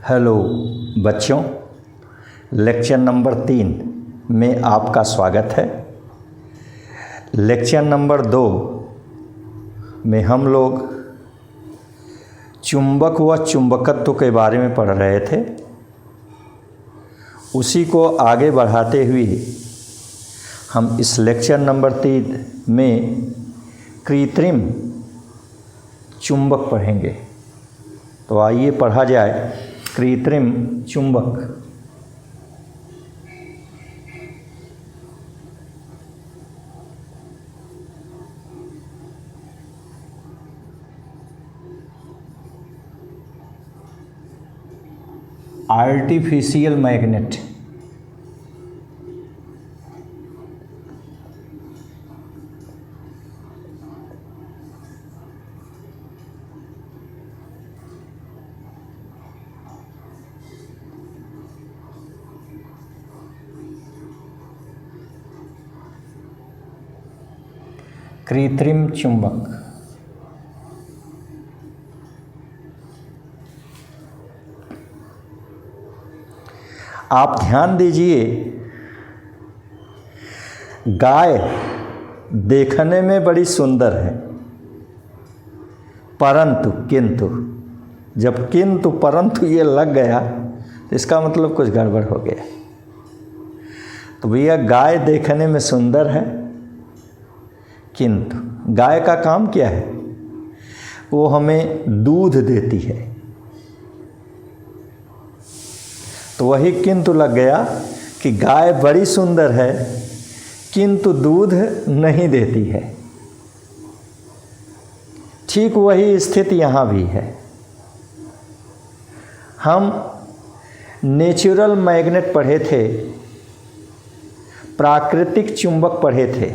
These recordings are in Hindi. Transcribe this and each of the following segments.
हेलो बच्चों, लेक्चर नंबर 3 में आपका स्वागत है। लेक्चर नंबर 2 में हम लोग चुंबक व चुंबकत्व के बारे में पढ़ रहे थे। उसी को आगे बढ़ाते हुए हम इस लेक्चर नंबर 3 में कृत्रिम चुंबक पढ़ेंगे। तो आइए पढ़ा जाए कृत्रिम चुंबक। Artificial magnet. कृत्रिम चुंबक। आप ध्यान दीजिए, गाय देखने में बड़ी सुंदर है, परंतु किंतु जब किंतु परंतु ये लग गया तो इसका मतलब कुछ गड़बड़ हो गया। तो भैया गाय देखने में सुंदर है, किंतु गाय का काम क्या है? वो हमें दूध देती है। तो वही किंतु लग गया कि गाय बड़ी सुंदर है किंतु दूध नहीं देती है। ठीक वही स्थिति यहाँ भी है। हम नेचुरल मैग्नेट पढ़े थे, प्राकृतिक चुंबक पढ़े थे।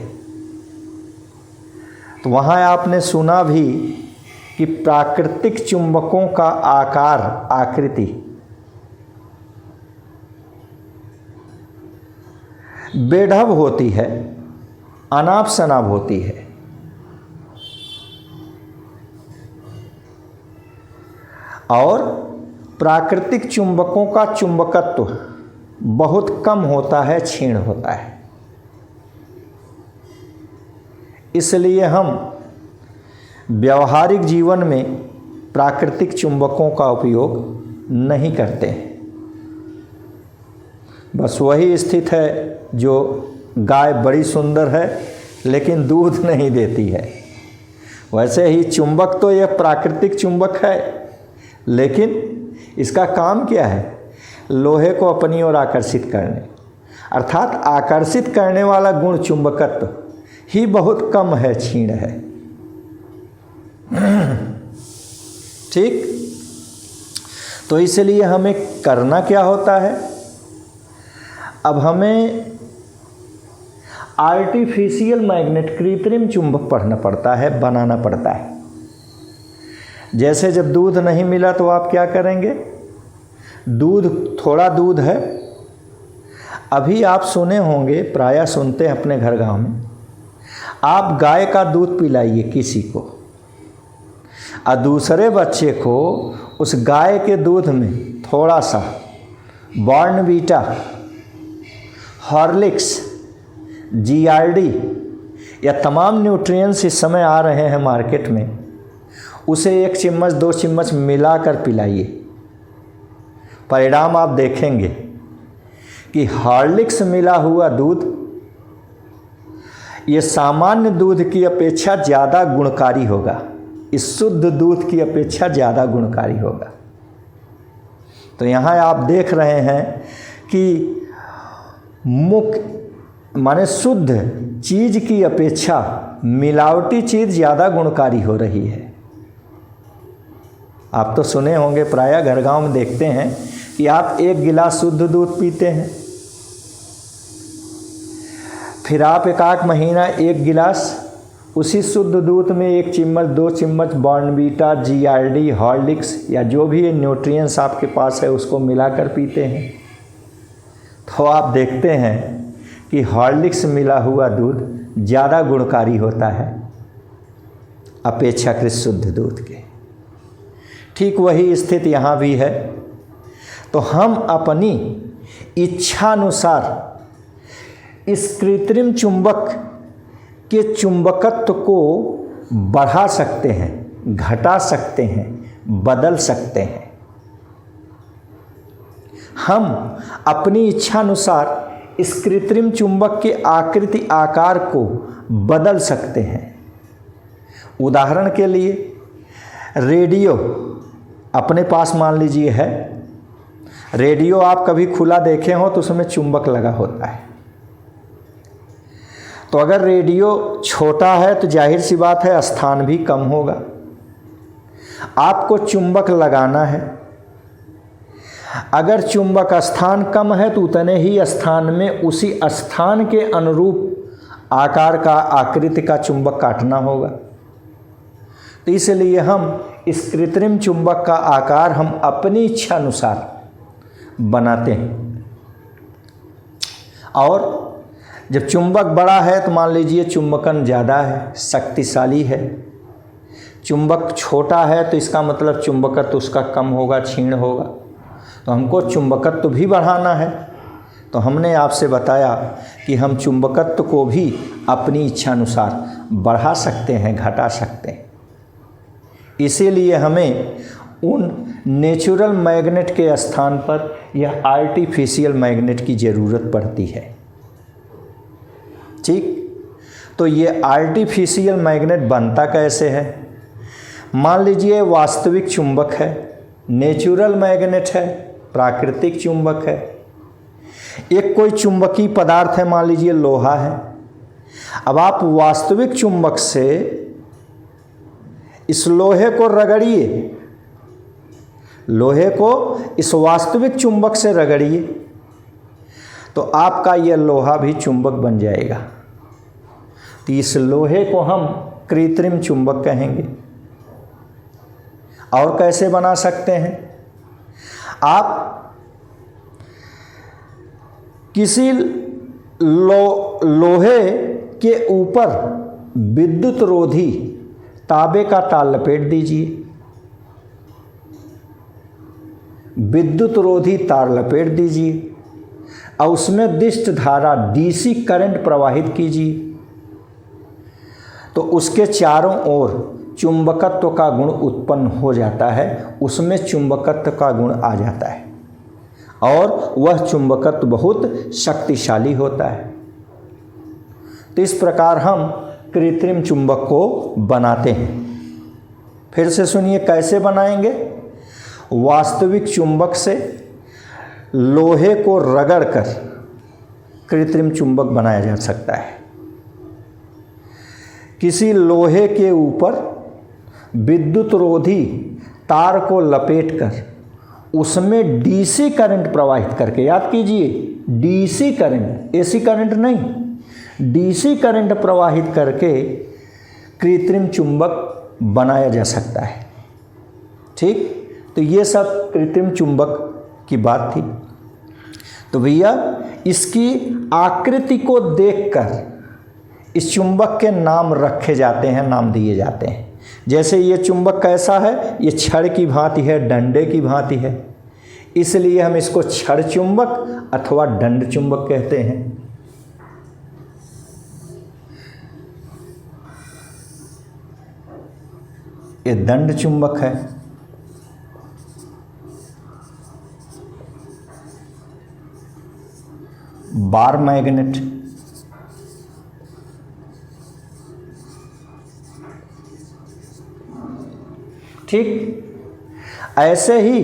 तो वहाँ आपने सुना भी कि प्राकृतिक चुंबकों का आकार, आकृति बेढब होती है, अनाप शनाप होती है। और प्राकृतिक चुंबकों का चुंबकत्व बहुत कम होता है, क्षीण होता है। इसलिए हम व्यावहारिक जीवन में प्राकृतिक चुंबकों का उपयोग नहीं करते हैं। बस वही स्थिति है जो गाय बड़ी सुंदर है लेकिन दूध नहीं देती है। वैसे ही चुंबक तो यह प्राकृतिक चुंबक है, लेकिन इसका काम क्या है? लोहे को अपनी ओर आकर्षित करने, अर्थात आकर्षित करने वाला गुण चुंबकत्व ही बहुत कम है, क्षीण है। ठीक। तो इसलिए हमें करना क्या होता है? अब हमें आर्टिफिशियल मैग्नेट, कृत्रिम चुंबक पढ़ना पड़ता है, बनाना पड़ता है। जैसे जब दूध नहीं मिला तो आप क्या करेंगे? थोड़ा दूध है। अभी आप सुने होंगे, प्रायः सुनते हैं अपने घर गांव में, आप गाय का दूध पिलाइए किसी को और दूसरे बच्चे को उस गाय के दूध में थोड़ा सा बॉर्नवीटा, हॉर्लिक्स, जीआरडी या तमाम न्यूट्रिएंट्स इस समय आ रहे हैं मार्केट में, उसे 1 चम्मच 2 चम्मच मिलाकर पिलाइए। परिणाम आप देखेंगे कि हॉर्लिक्स मिला हुआ दूध ये सामान्य दूध की अपेक्षा ज़्यादा गुणकारी होगा, इस शुद्ध दूध की अपेक्षा ज़्यादा गुणकारी होगा। तो यहाँ आप देख रहे हैं कि माने शुद्ध चीज़ की अपेक्षा मिलावटी चीज़ ज़्यादा गुणकारी हो रही है। आप तो सुने होंगे, प्रायः घर गांव में देखते हैं कि आप 1 गिलास शुद्ध दूध पीते हैं, फिर आप 1 महीना 1 गिलास उसी शुद्ध दूध में 1 चम्मच 2 चम्मच बॉर्नवीटा, जीआरडी, हॉर्लिक्स या जो भी न्यूट्रिएंट्स आपके पास है उसको मिलाकर पीते हैं। तो आप देखते हैं कि हॉर्लिक्स मिला हुआ दूध ज़्यादा गुणकारी होता है अपेक्षाकृत शुद्ध दूध के। ठीक वही स्थिति यहाँ भी है तो हम अपनी इच्छानुसार इस कृत्रिम चुंबक के चुंबकत्व को बढ़ा सकते हैं, घटा सकते हैं, बदल सकते हैं। हम अपनी इच्छानुसार इस कृत्रिम चुंबक के आकृति आकार को बदल सकते हैं। उदाहरण के लिए रेडियो अपने पास मान लीजिए है। रेडियो आप कभी खुला देखे हो तो उसमें चुंबक लगा होता है। तो अगर रेडियो छोटा है तो जाहिर सी बात है स्थान भी कम होगा। आपको चुंबक लगाना है। अगर चुंबक स्थान कम है तो उतने ही स्थान में उसी स्थान के अनुरूप आकार का, आकृति का चुंबक काटना होगा। तो इसलिए हम इस कृत्रिम चुंबक का आकार हम अपनी इच्छा अनुसार बनाते हैं। और जब चुंबक बड़ा है तो मान लीजिए चुंबकन ज़्यादा है, शक्तिशाली है। चुंबक छोटा है तो इसका मतलब चुंबकत्व उसका कम होगा, क्षीण होगा। तो हमको चुंबकत्व भी बढ़ाना है। तो हमने आपसे बताया कि हम चुंबकत्व को भी अपनी इच्छानुसार बढ़ा सकते हैं, घटा सकते हैं। इसीलिए हमें उन नेचुरल मैग्नेट के स्थान पर यह आर्टिफिशियल मैग्नेट की ज़रूरत पड़ती है। ठीक, तो ये आर्टिफिशियल मैग्नेट बनता कैसे है? मान लीजिए वास्तविक चुंबक है, नेचुरल मैग्नेट है, प्राकृतिक चुंबक है। एक कोई चुंबकीय पदार्थ है, मान लीजिए लोहा है। अब आप वास्तविक चुंबक से इस लोहे को रगड़िए, लोहे को इस वास्तविक चुंबक से रगड़िए तो आपका यह लोहा भी चुंबक बन जाएगा। तो इस लोहे को हम कृत्रिम चुंबक कहेंगे। और कैसे बना सकते हैं? आप किसी लोहे के ऊपर विद्युत रोधी तांबे का तार लपेट दीजिए। विद्युत रोधी तार लपेट दीजिए और उसमें दिष्ट धारा डीसी करंट प्रवाहित कीजिए तो उसके चारों ओर चुंबकत्व का गुण उत्पन्न हो जाता है। उसमें चुंबकत्व का गुण आ जाता है और वह चुंबकत्व बहुत शक्तिशाली होता है। तो इस प्रकार हम कृत्रिम चुंबक को बनाते हैं। फिर से सुनिए कैसे बनाएंगे। वास्तविक चुंबक से लोहे को रगड़कर कृत्रिम चुंबक बनाया जा सकता है। किसी लोहे के ऊपर विद्युत रोधी तार को लपेटकर उसमें डीसी करंट प्रवाहित करके, याद कीजिए डीसी करंट, एसी करंट नहीं, डीसी करंट प्रवाहित करके कृत्रिम चुंबक बनाया जा सकता है। ठीक, तो ये सब कृत्रिम चुंबक की बात थी। तो भैया इसकी आकृति को देखकर इस चुंबक के नाम रखे जाते हैं, नाम दिए जाते हैं। जैसे ये चुंबक कैसा है? ये छड़ की भांति है, डंडे की भांति है, इसलिए हम इसको छड़ चुंबक अथवा दंड चुंबक कहते हैं। ये दंड चुंबक है। बार मैग्नेट, ठीक। ऐसे ही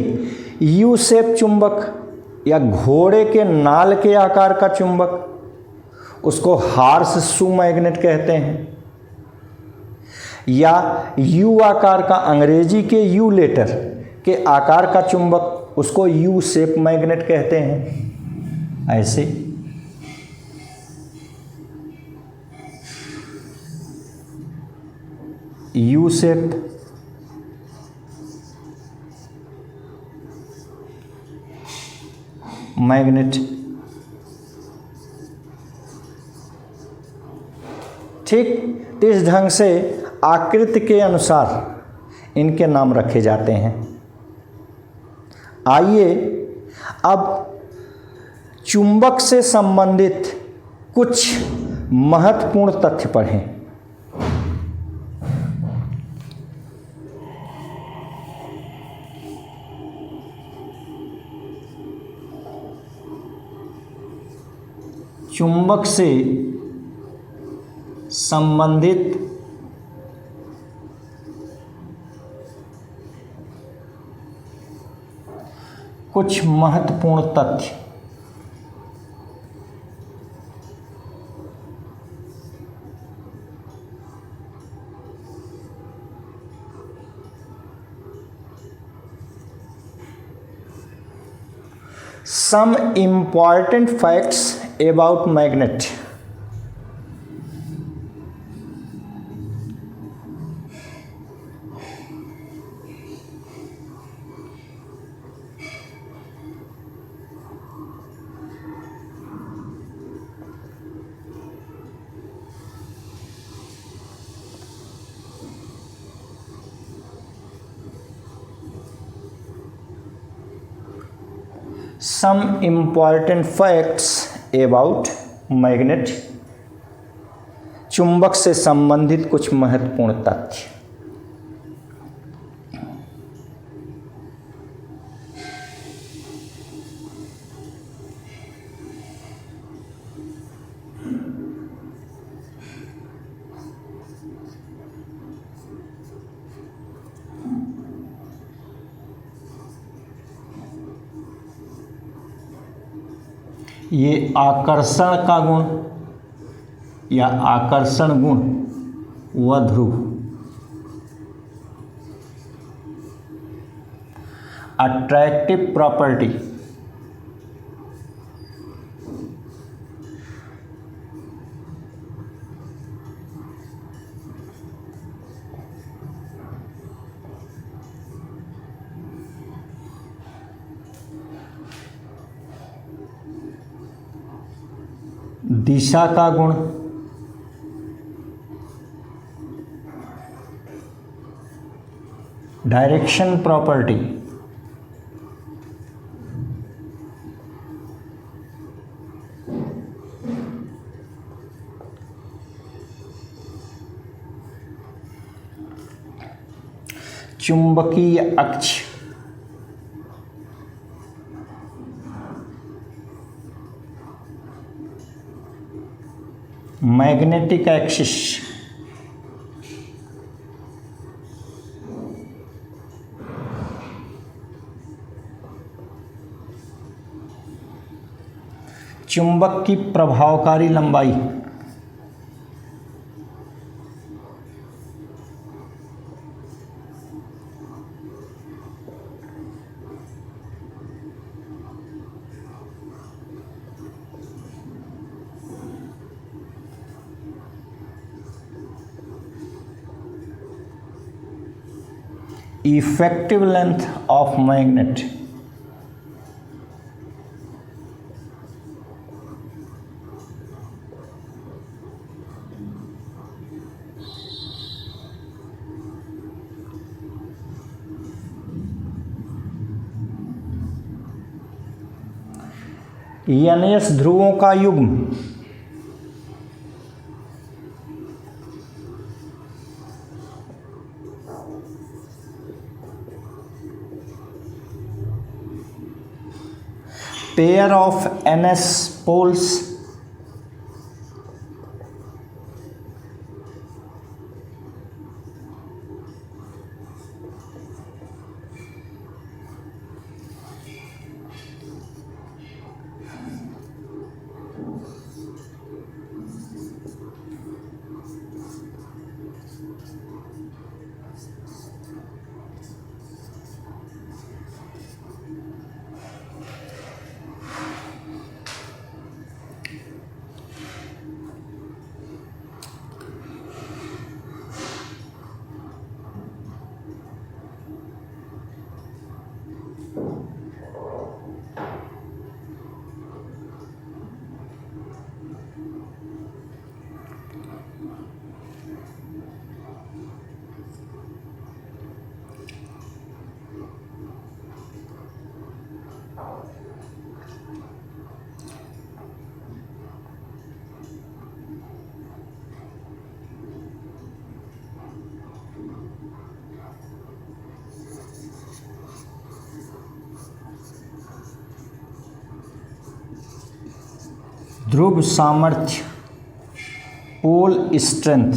यू शेप चुंबक या घोड़े के नाल के आकार का चुंबक, उसको हॉर्स शू मैग्नेट कहते हैं। या यू आकार का, अंग्रेजी के यू लेटर के आकार का चुंबक, उसको यू शेप मैग्नेट कहते हैं। ऐसे यू शेप, मैग्नेट, ठीक। इस ढंग से आकृति के अनुसार इनके नाम रखे जाते हैं। आइए अब चुंबक से संबंधित कुछ महत्वपूर्ण तथ्य पढ़ें। चुंबक से संबंधित कुछ महत्वपूर्ण तथ्य। Some important facts about magnet. Some important facts about magnet, चुंबक से संबंधित कुछ महत्वपूर्ण तथ्य। ये आकर्षण का गुण या आकर्षण गुण व ध्रुव, अट्रैक्टिव प्रॉपर्टी, दिशा का गुण, डायरेक्शन प्रॉपर्टी, चुंबकीय अक्ष, मैग्नेटिक एक्सिस, चुंबक की प्रभावकारी लंबाई, effective length of magnet, NS ध्रुवों का युग्म, pair of NS poles, ध्रुव सामर्थ्य, पोल स्ट्रेंथ।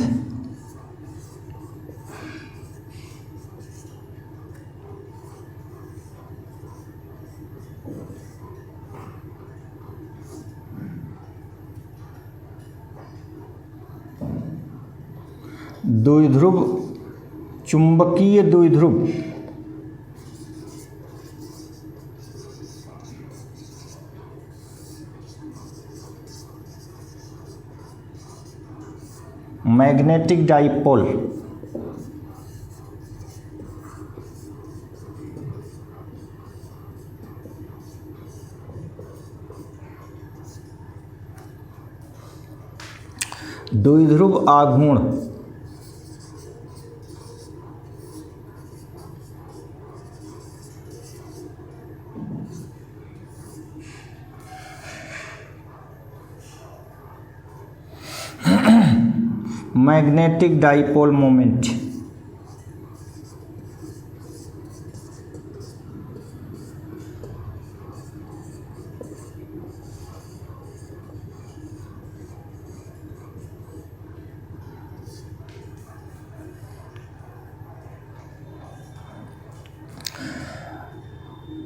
द्विध्रुव, चुंबकीय द्विध्रुव। Magnetic dipole. द्विध्रुव आघूर्ण। Magnetic dipole moment.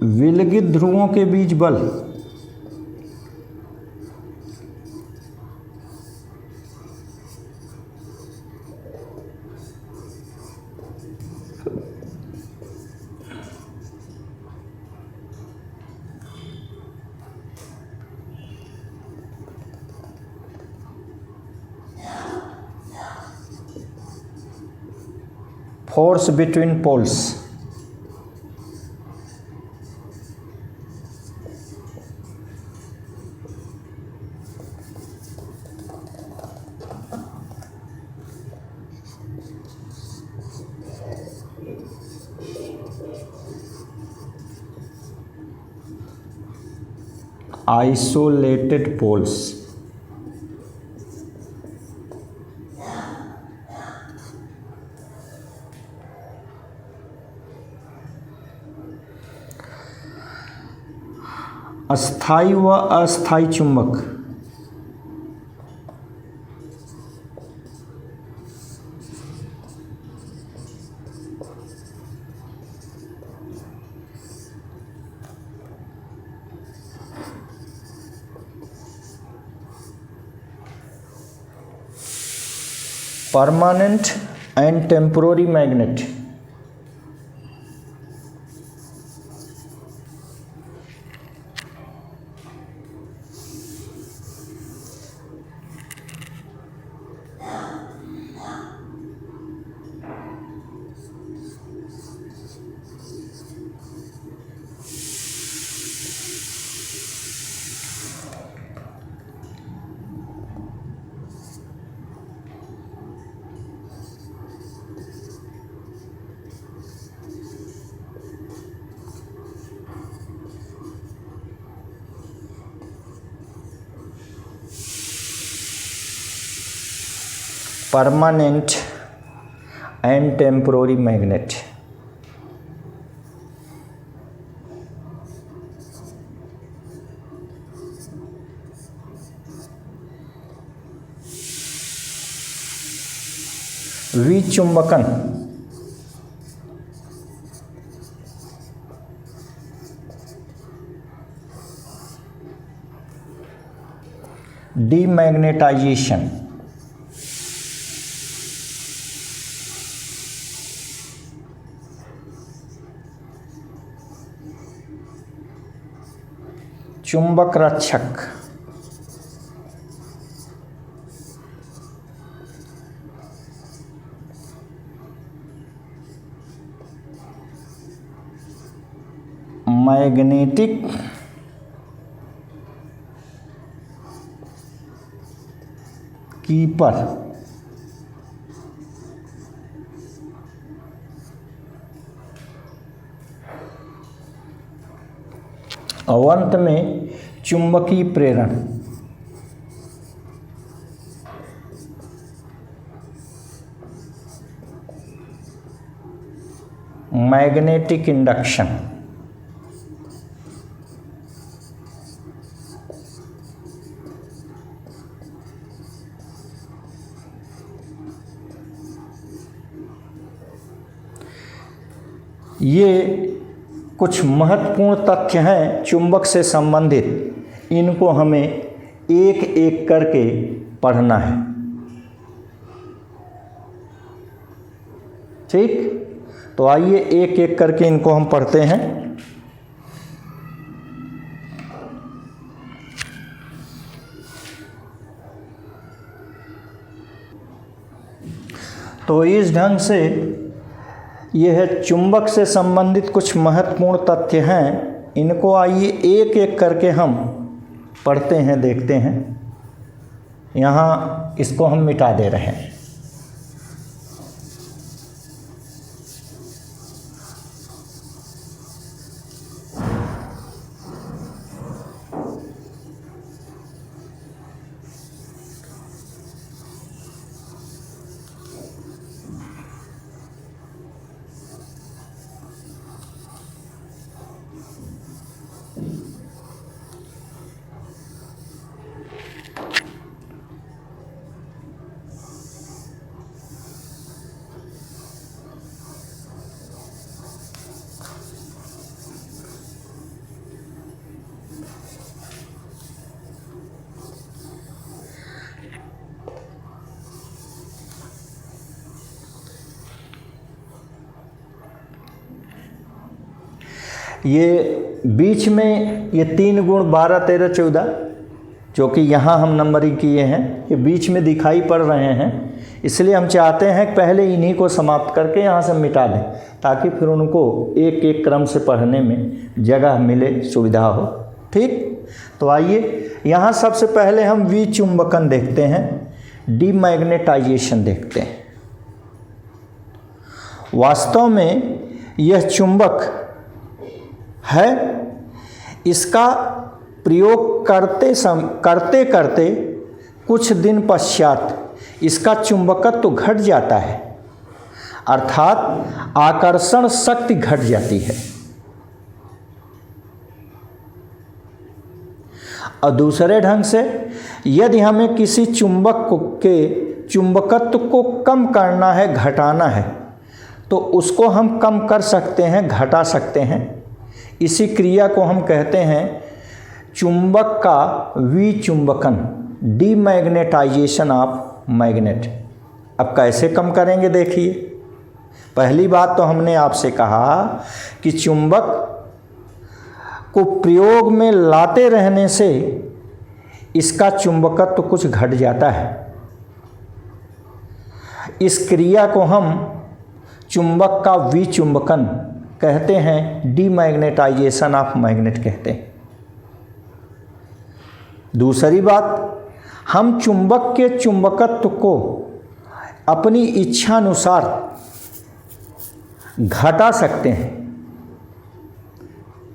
विलगित ध्रुवों के बीच बल। Force between poles. Isolated poles. अस्थायी व अस्थायी चुंबक। Permanent and temporary magnet. Permanent and temporary magnet. विचुंबकन। डीमैग्नेटाइजेशन। चुंबक रक्षक। Magnetic keeper. और अंत में चुंबकीय प्रेरण। Magnetic induction. ये कुछ महत्वपूर्ण तथ्य हैं चुंबक से संबंधित, इनको हमें एक एक करके पढ़ना है। ठीक, तो आइए एक एक करके इनको हम पढ़ते हैं। तो इस ढंग से यह चुंबक से संबंधित कुछ महत्वपूर्ण तथ्य हैं, इनको आइए एक एक करके हम पढ़ते हैं, देखते हैं। यहाँ इसको हम मिटा दे रहे हैं। ये बीच में ये 3 गुण 12, 13, 14 जो कि यहाँ हम नंबरिंग किए हैं, ये बीच में दिखाई पड़ रहे हैं। इसलिए हम चाहते हैं कि पहले इन्हीं को समाप्त करके यहाँ से मिटा दें, ताकि फिर उनको एक एक क्रम से पढ़ने में जगह मिले, सुविधा हो। ठीक, तो आइए यहाँ सबसे पहले हम विचुंबकन देखते हैं, डीमैग्नेटाइजेशन देखते हैं। वास्तव में यह चुंबक है, इसका प्रयोग करते करते कुछ दिन पश्चात इसका चुंबकत्व तो घट जाता है, अर्थात आकर्षण शक्ति घट जाती है। और दूसरे ढंग से यदि हमें किसी चुंबक के चुंबकत्व को कम करना है, घटाना है, तो उसको हम कम कर सकते हैं, घटा सकते हैं। इसी क्रिया को हम कहते हैं चुंबक का विचुंबकन, डीमैग्नेटाइजेशन ऑफ मैग्नेट। अब कैसे कम करेंगे देखिए। पहली बात तो हमने आपसे कहा कि चुंबक को प्रयोग में लाते रहने से इसका चुंबकत्व तो कुछ घट जाता है। इस क्रिया को हम चुंबक का विचुंबकन कहते हैं, डीमैग्नेटाइजेशन ऑफ मैग्नेट कहते हैं। दूसरी बात, हम चुंबक के चुंबकत्व को अपनी इच्छानुसार घटा सकते हैं।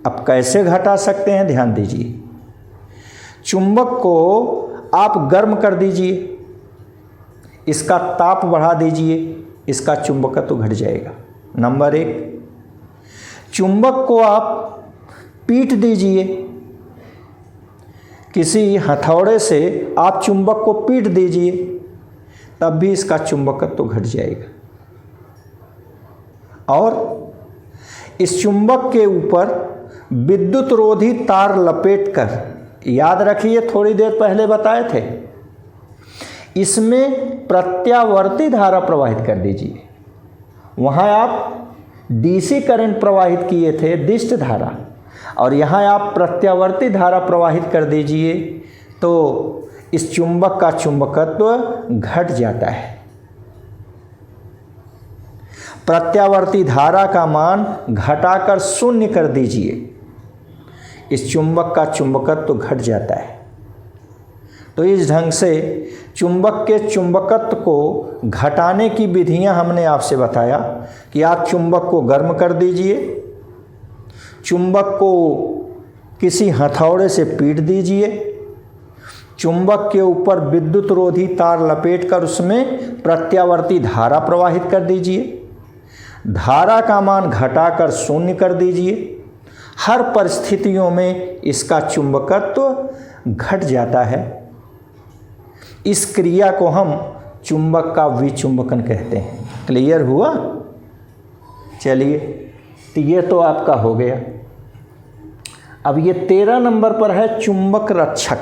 अब कैसे घटा सकते हैं, ध्यान दीजिए। चुंबक को आप गर्म कर दीजिए, इसका ताप बढ़ा दीजिए, इसका चुंबकत्व घट जाएगा। नंबर 1, चुंबक को आप पीट दीजिए, किसी हथौड़े से आप चुंबक को पीट दीजिए, तब भी इसका चुंबकत्व तो घट जाएगा। और इस चुंबक के ऊपर विद्युत रोधी तार लपेटकर, याद रखिए थोड़ी देर पहले बताए थे, इसमें प्रत्यावर्ती धारा प्रवाहित कर दीजिए। वहाँ आप डीसी करंट प्रवाहित किए थे, दिष्ट धारा, और यहाँ आप प्रत्यावर्ती धारा प्रवाहित कर दीजिए, तो इस चुंबक का चुंबकत्व घट जाता है। प्रत्यावर्ती धारा का मान घटाकर 0 कर दीजिए, इस चुंबक का चुंबकत्व घट जाता है। तो इस ढंग से चुंबक के चुंबकत्व को घटाने की विधियां हमने आपसे बताया कि आप चुंबक को गर्म कर दीजिए, चुंबक को किसी हथौड़े से पीट दीजिए, चुंबक के ऊपर विद्युत रोधी तार लपेटकर उसमें प्रत्यावर्ती धारा प्रवाहित कर दीजिए, धारा का मान घटाकर 0 कर दीजिए। हर परिस्थितियों में इसका चुंबकत्व घट जाता है। इस क्रिया को हम चुंबक का विचुंबकन कहते हैं। क्लियर हुआ? चलिए तो ये तो आपका हो गया। अब ये 13 नंबर पर है चुंबक रक्षक,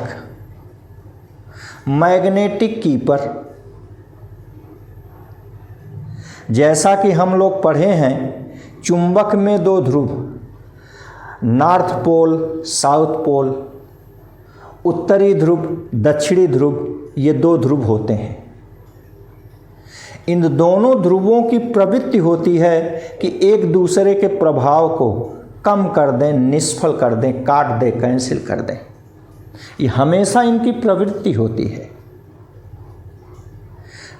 मैग्नेटिक कीपर। जैसा कि हम लोग पढ़े हैं, चुंबक में 2 ध्रुव, नॉर्थ पोल साउथ पोल, उत्तरी ध्रुव दक्षिणी ध्रुव, ये 2 ध्रुव होते हैं। इन दोनों ध्रुवों की प्रवृत्ति होती है कि एक दूसरे के प्रभाव को कम कर दें, निष्फल कर दें, काट दें, कैंसिल कर दें। ये हमेशा इनकी प्रवृत्ति होती है।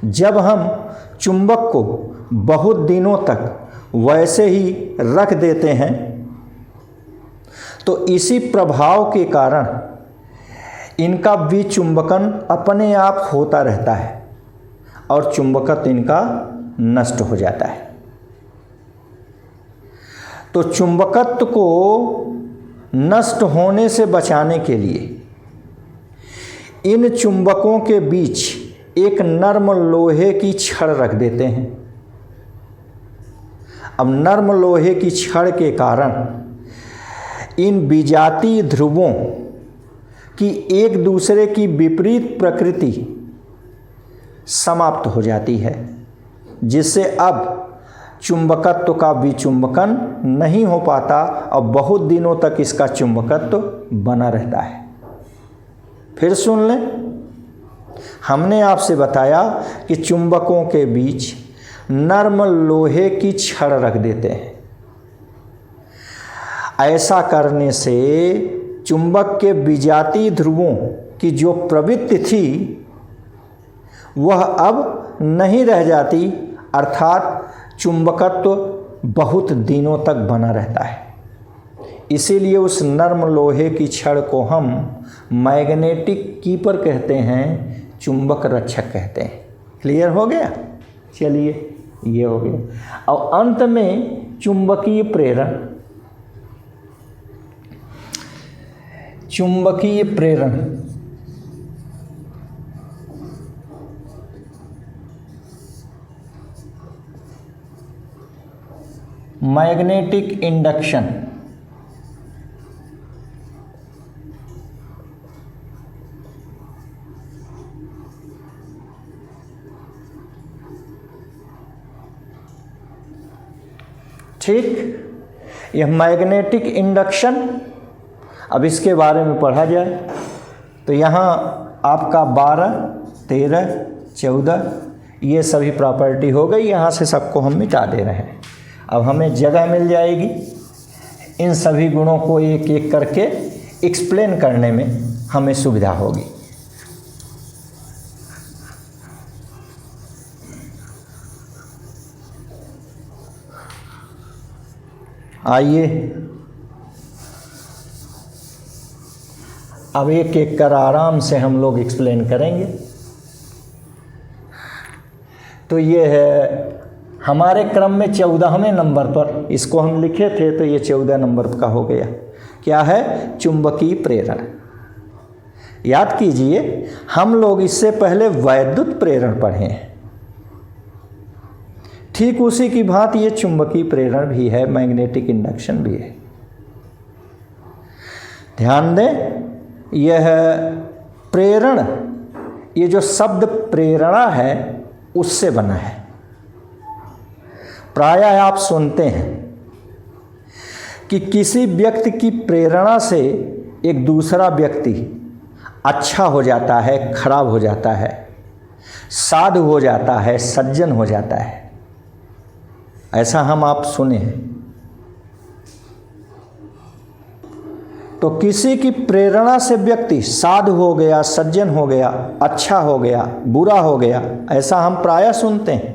जब हम चुंबक को बहुत दिनों तक वैसे ही रख देते हैं तो इसी प्रभाव के कारण इनका विचुंबकन अपने आप होता रहता है और चुंबकत्व इनका नष्ट हो जाता है। तो चुंबकत्व को नष्ट होने से बचाने के लिए इन चुंबकों के बीच एक नर्म लोहे की छड़ रख देते हैं। अब नर्म लोहे की छड़ के कारण इन विजातीय ध्रुवों की एक दूसरे की विपरीत प्रकृति समाप्त हो जाती है, जिससे अब चुंबकत्व का विचुंबकन नहीं हो पाता और बहुत दिनों तक इसका चुंबकत्व बना रहता है। फिर सुन लें, हमने आपसे बताया कि चुंबकों के बीच नर्म लोहे की छड़ रख देते हैं। ऐसा करने से चुंबक के विजातीय ध्रुवों की जो प्रवृत्ति थी वह अब नहीं रह जाती, अर्थात चुंबकत्व बहुत दिनों तक बना रहता है। इसीलिए उस नर्म लोहे की छड़ को हम मैग्नेटिक कीपर कहते हैं, चुंबक रक्षक कहते हैं। क्लियर हो गया? चलिए, ये हो गया। और अंत में चुंबकीय प्रेरण। चुंबकीय प्रेरण मैग्नेटिक इंडक्शन। ठीक, यह मैग्नेटिक इंडक्शन। अब इसके बारे में पढ़ा जाए तो यहाँ आपका 12, 13, 14 ये सभी प्रॉपर्टी हो गई। यहाँ से सबको हम मिटा दे रहे हैं। अब हमें जगह मिल जाएगी इन सभी गुणों को एक एक करके एक्सप्लेन करने में हमें सुविधा होगी। आइए अब एक एक कर आराम से हम लोग एक्सप्लेन करेंगे। तो ये है हमारे क्रम में 14वें नंबर पर, इसको हम लिखे थे तो ये 14 नंबर का हो गया। क्या है? चुंबकीय प्रेरण। याद कीजिए, हम लोग इससे पहले वैद्युत प्रेरण पढ़े हैं। ठीक उसी की भांति ये चुंबकीय प्रेरण भी है, मैग्नेटिक इंडक्शन भी है। ध्यान दें, यह प्रेरण, ये जो शब्द प्रेरणा है उससे बना है। प्रायः आप सुनते हैं कि किसी व्यक्ति की प्रेरणा से एक दूसरा व्यक्ति अच्छा हो जाता है, खराब हो जाता है, साधु हो जाता है, सज्जन हो जाता है। ऐसा हम आप सुने हैं। तो किसी की प्रेरणा से व्यक्ति साधु हो गया, सज्जन हो गया, अच्छा हो गया, बुरा हो गया, ऐसा हम प्रायः सुनते हैं।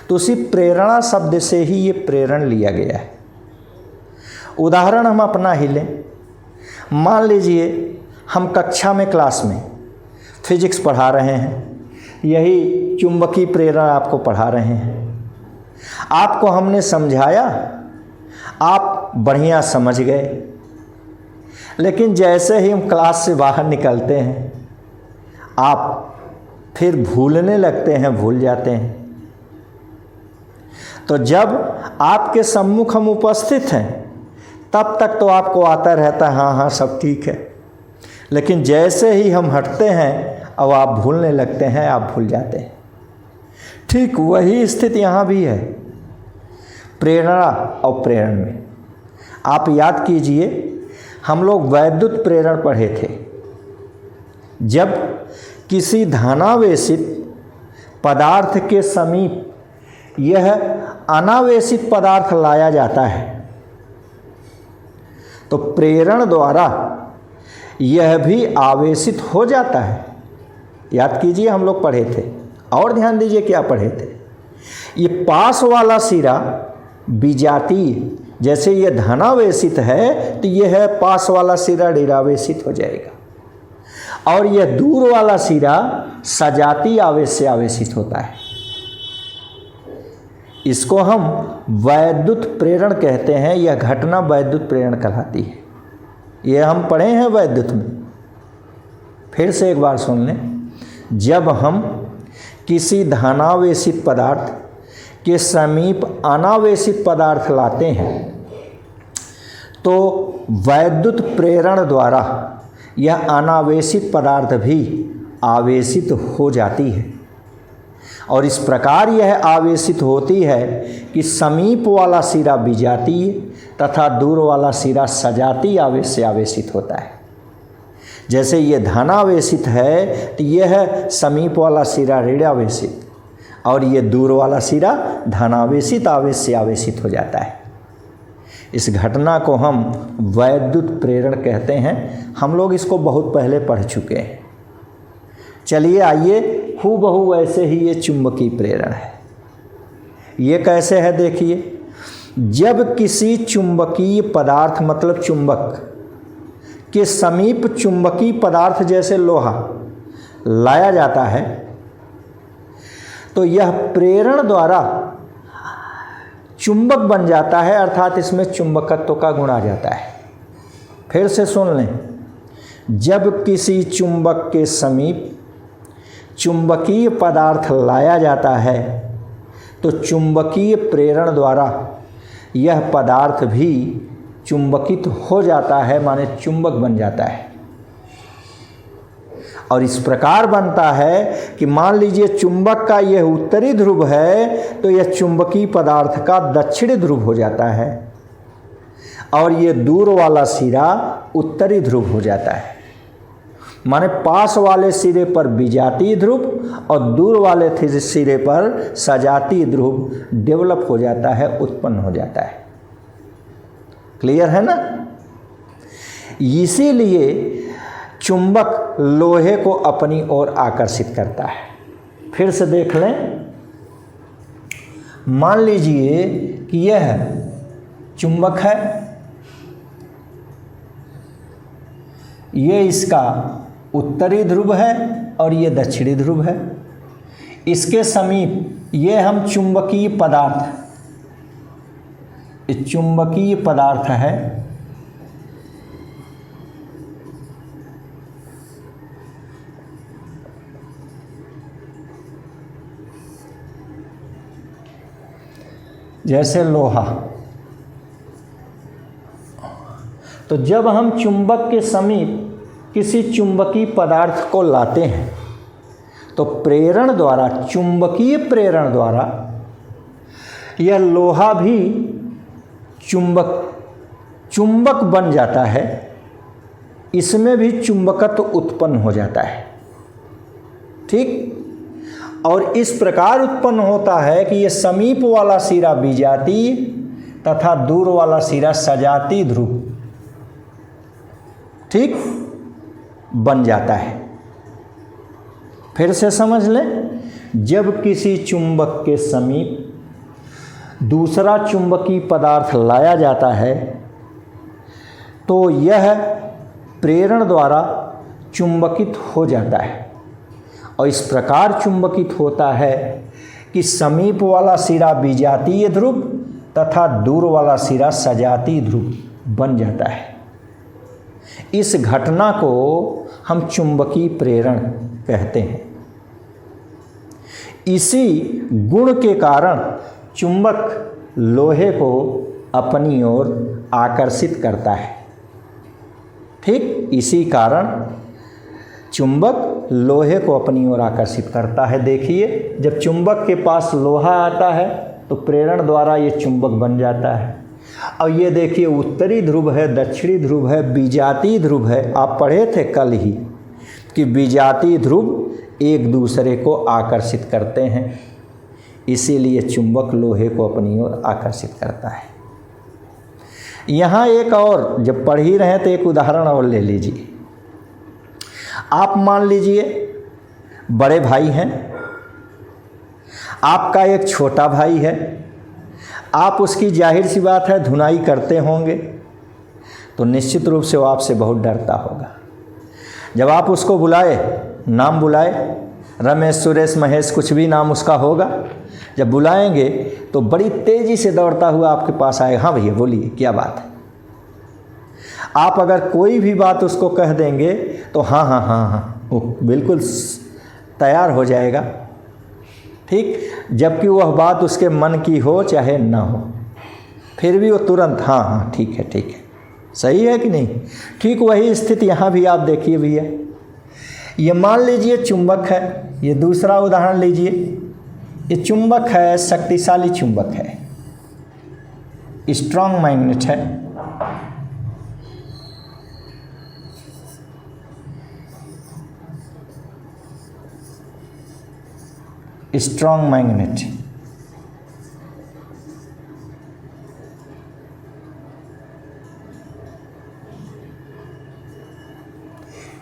तो उसी प्रेरणा शब्द से ही ये प्रेरण लिया गया है। उदाहरण हम अपना ही लें। मान लीजिए हम कक्षा में, क्लास में फिजिक्स पढ़ा रहे हैं, यही चुंबकीय प्रेरण आपको पढ़ा रहे हैं। आपको हमने समझाया, आप बढ़िया समझ गए, लेकिन जैसे ही हम क्लास से बाहर निकलते हैं आप फिर भूलने लगते हैं, भूल जाते हैं। तो जब आपके सम्मुख हम उपस्थित हैं तब तक तो आपको आता रहता है हाँ हाँ सब ठीक है, लेकिन जैसे ही हम हटते हैं अब आप भूलने लगते हैं, आप भूल जाते हैं। ठीक वही स्थिति यहाँ भी है प्रेरणा और प्रेरण में। आप याद कीजिए, हम लोग वैद्युत प्रेरण पढ़े थे। जब किसी धनावेशित पदार्थ के समीप यह अनावेशित पदार्थ लाया जाता है तो प्रेरण द्वारा यह भी आवेशित हो जाता है। याद कीजिए हम लोग पढ़े थे, और ध्यान दीजिए क्या पढ़े थे। ये पास वाला सिरा विजातीय, जैसे ये धनावेशित है तो यह है पास वाला सिरा ऋणावेशित हो जाएगा, और यह दूर वाला सिरा सजातीय आवेश से आवेशित होता है। इसको हम वैद्युत प्रेरण कहते हैं। यह घटना वैद्युत प्रेरण कहलाती है। यह हम पढ़े हैं वैद्युत में। फिर से एक बार सुन लें। जब हम किसी धनावेशित पदार्थ के समीप अनावेशित पदार्थ लाते हैं तो वैद्युत प्रेरण द्वारा यह अनावेशित पदार्थ भी आवेशित हो जाती है, और इस प्रकार यह आवेशित होती है कि समीप वाला सिरा विजातीय तथा दूर वाला सिरा सजातीय आवेश से आवेशित होता है। जैसे ये धनावेशित है तो यह समीप वाला सिरा ऋणावेशित, और ये दूर वाला सिरा धनावेशित आवेश से आवेशित हो जाता है। इस घटना को हम वैद्युत प्रेरण कहते हैं। हम लोग इसको बहुत पहले पढ़ चुके हैं। चलिए आइए, हूबहू वैसे ही ये चुंबकीय प्रेरण है। ये कैसे है देखिए। जब किसी चुंबकीय पदार्थ मतलब चुंबक के समीप चुंबकीय पदार्थ जैसे लोहा लाया जाता है तो यह प्रेरण द्वारा चुंबक बन जाता है, अर्थात इसमें चुंबकत्व का गुण आ जाता है। फिर से सुन लें। जब किसी चुंबक के समीप चुंबकीय पदार्थ लाया जाता है तो चुंबकीय प्रेरण द्वारा यह पदार्थ भी चुंबकित हो जाता है, माने चुंबक बन जाता है। और इस प्रकार बनता है कि मान लीजिए चुंबक का यह उत्तरी ध्रुव है तो यह चुंबकीय पदार्थ का दक्षिणी ध्रुव हो जाता है, और यह दूर वाला सिरा उत्तरी ध्रुव हो जाता है। माने पास वाले सिरे पर विजातीय ध्रुव और दूर वाले सिरे पर सजातीय ध्रुव डेवलप हो जाता है, उत्पन्न हो जाता है। क्लियर है ना। इसीलिए चुंबक लोहे को अपनी ओर आकर्षित करता है। फिर से देख लें। मान लीजिए कि यह चुंबक है, ये इसका उत्तरी ध्रुव है और ये दक्षिणी ध्रुव है। इसके समीप ये हम चुंबकीय पदार्थ, चुंबकीय पदार्थ है, जैसे लोहा। तो जब हम चुंबक के समीप किसी चुंबकीय पदार्थ को लाते हैं तो प्रेरण द्वारा, चुंबकीय प्रेरण द्वारा यह लोहा भी चुंबक बन जाता है, इसमें भी चुंबकत्व उत्पन्न हो जाता है। ठीक। और इस प्रकार उत्पन्न होता है कि यह समीप वाला सिरा विजातीय तथा दूर वाला सिरा सजातीय ध्रुव ठीक बन जाता है। फिर से समझ लें। जब किसी चुंबक के समीप दूसरा चुंबकीय पदार्थ लाया जाता है तो यह प्रेरण द्वारा चुंबकित हो जाता है, और इस प्रकार चुंबकित होता है कि समीप वाला सिरा विजातीय ध्रुव तथा दूर वाला सिरा सजातीय ध्रुव बन जाता है। इस घटना को हम चुंबकीय प्रेरण कहते हैं। इसी गुण के कारण चुंबक लोहे को अपनी ओर आकर्षित करता है। ठीक इसी कारण चुंबक लोहे को अपनी ओर आकर्षित करता है। देखिए, जब चुंबक के पास लोहा आता है तो प्रेरण द्वारा ये चुंबक बन जाता है। और ये देखिए, उत्तरी ध्रुव है, दक्षिणी ध्रुव है, विजातीय ध्रुव है। आप पढ़े थे कल ही कि विजातीय ध्रुव एक दूसरे को आकर्षित करते हैं, इसीलिए चुंबक लोहे को अपनी ओर आकर्षित करता है। यहाँ एक और, जब पढ़ ही रहे तो एक उदाहरण और ले लीजिए। आप मान लीजिए बड़े भाई हैं, आपका एक छोटा भाई है, आप उसकी जाहिर सी बात है धुनाई करते होंगे, तो निश्चित रूप से वो आपसे बहुत डरता होगा। जब आप उसको बुलाए, नाम बुलाए, रमेश, सुरेश, महेश, कुछ भी नाम उसका होगा, जब बुलाएंगे तो बड़ी तेज़ी से दौड़ता हुआ आपके पास आएगा। हाँ भैया बोलिए, क्या बात है। आप अगर कोई भी बात उसको कह देंगे तो हाँ हाँ हाँ हाँ वो बिल्कुल तैयार हो जाएगा। ठीक, जबकि वह बात उसके मन की हो चाहे ना हो, फिर भी वो तुरंत हाँ हाँ ठीक है ठीक है। सही है कि नहीं? ठीक वही स्थिति यहाँ भी आप देखिए भैया। ये मान लीजिए चुंबक है, ये दूसरा उदाहरण लीजिए। ये चुंबक है, शक्तिशाली चुंबक है, स्ट्रॉन्ग मैग्नेट है। स्ट्रॉन्ग मैग्नेट,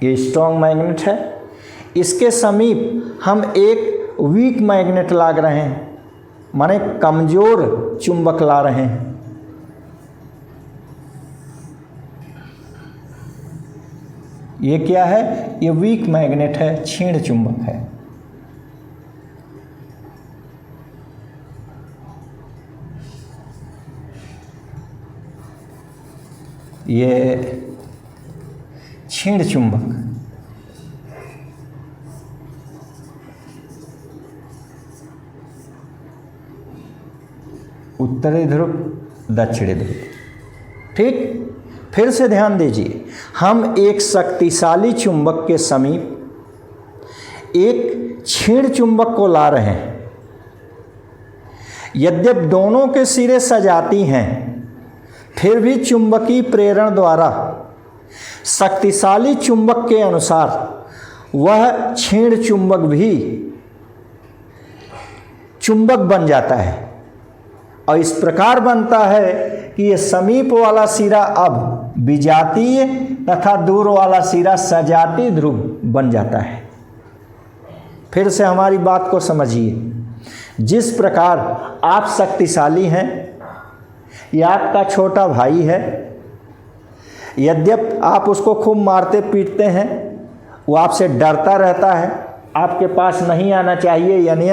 ये स्ट्रॉन्ग मैग्नेट है। इसके समीप हम एक वीक मैग्नेट लाग रहे हैं, माने कमजोर चुंबक ला रहे हैं। ये क्या है? ये वीक मैग्नेट है, क्षीण चुंबक है। ये क्षीण चुंबक, उत्तरी ध्रुव, दक्षिणी ध्रुव। ठीक, फिर से ध्यान दीजिए, हम एक शक्तिशाली चुंबक के समीप एक क्षीण चुंबक को ला रहे हैं। यद्यपि दोनों के सिरे सजाती हैं, फिर भी चुंबकीय प्रेरण द्वारा शक्तिशाली चुंबक के अनुसार वह क्षीण चुंबक भी चुंबक बन जाता है। और इस प्रकार बनता है कि ये समीप वाला सिरा अब विजातीय तथा दूर वाला सिरा सजातीय ध्रुव बन जाता है। फिर से हमारी बात को समझिए। जिस प्रकार आप शक्तिशाली हैं, ये आपका छोटा भाई है, यद्यपि आप उसको खूब मारते पीटते हैं, वो आपसे डरता रहता है, आपके पास नहीं आना चाहिए, यानी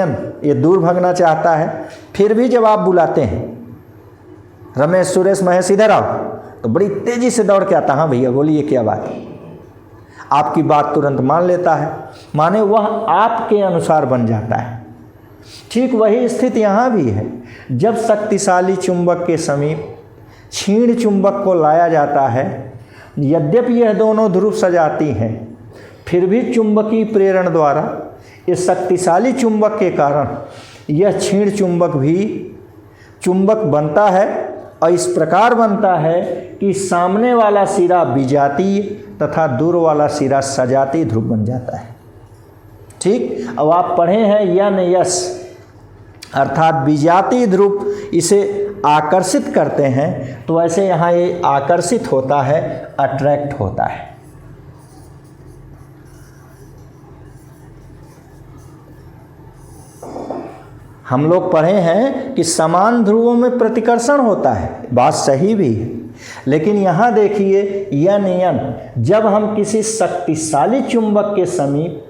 ये दूर भागना चाहता है। फिर भी जब आप बुलाते हैं, रमेश, सुरेश, महेश इधर आओ, तो बड़ी तेज़ी से दौड़ के आता। हाँ भैया बोलिए, क्या बात है। आपकी बात तुरंत मान लेता है, माने वह आपके अनुसार बन जाता है। ठीक वही स्थिति यहाँ भी है। जब शक्तिशाली चुंबक के समीप क्षीण चुंबक को लाया जाता है, यद्यपि यह दोनों ध्रुव सजाती हैं, फिर भी चुंबकीय प्रेरण द्वारा इस शक्तिशाली चुंबक के कारण यह क्षीण चुंबक भी चुंबक बनता है। और इस प्रकार बनता है कि सामने वाला सिरा विजातीय तथा दूर वाला सिरा सजातीय ध्रुव बन जाता है। ठीक, अब आप पढ़े हैं यन यस, अर्थात विजातीय ध्रुव इसे आकर्षित करते हैं, तो ऐसे यहाँ ये आकर्षित होता है, अट्रैक्ट होता है। हम लोग पढ़े हैं कि समान ध्रुवों में प्रतिकर्षण होता है, बात सही भी है। लेकिन यहाँ देखिए यन यन, जब हम किसी शक्तिशाली चुंबक के समीप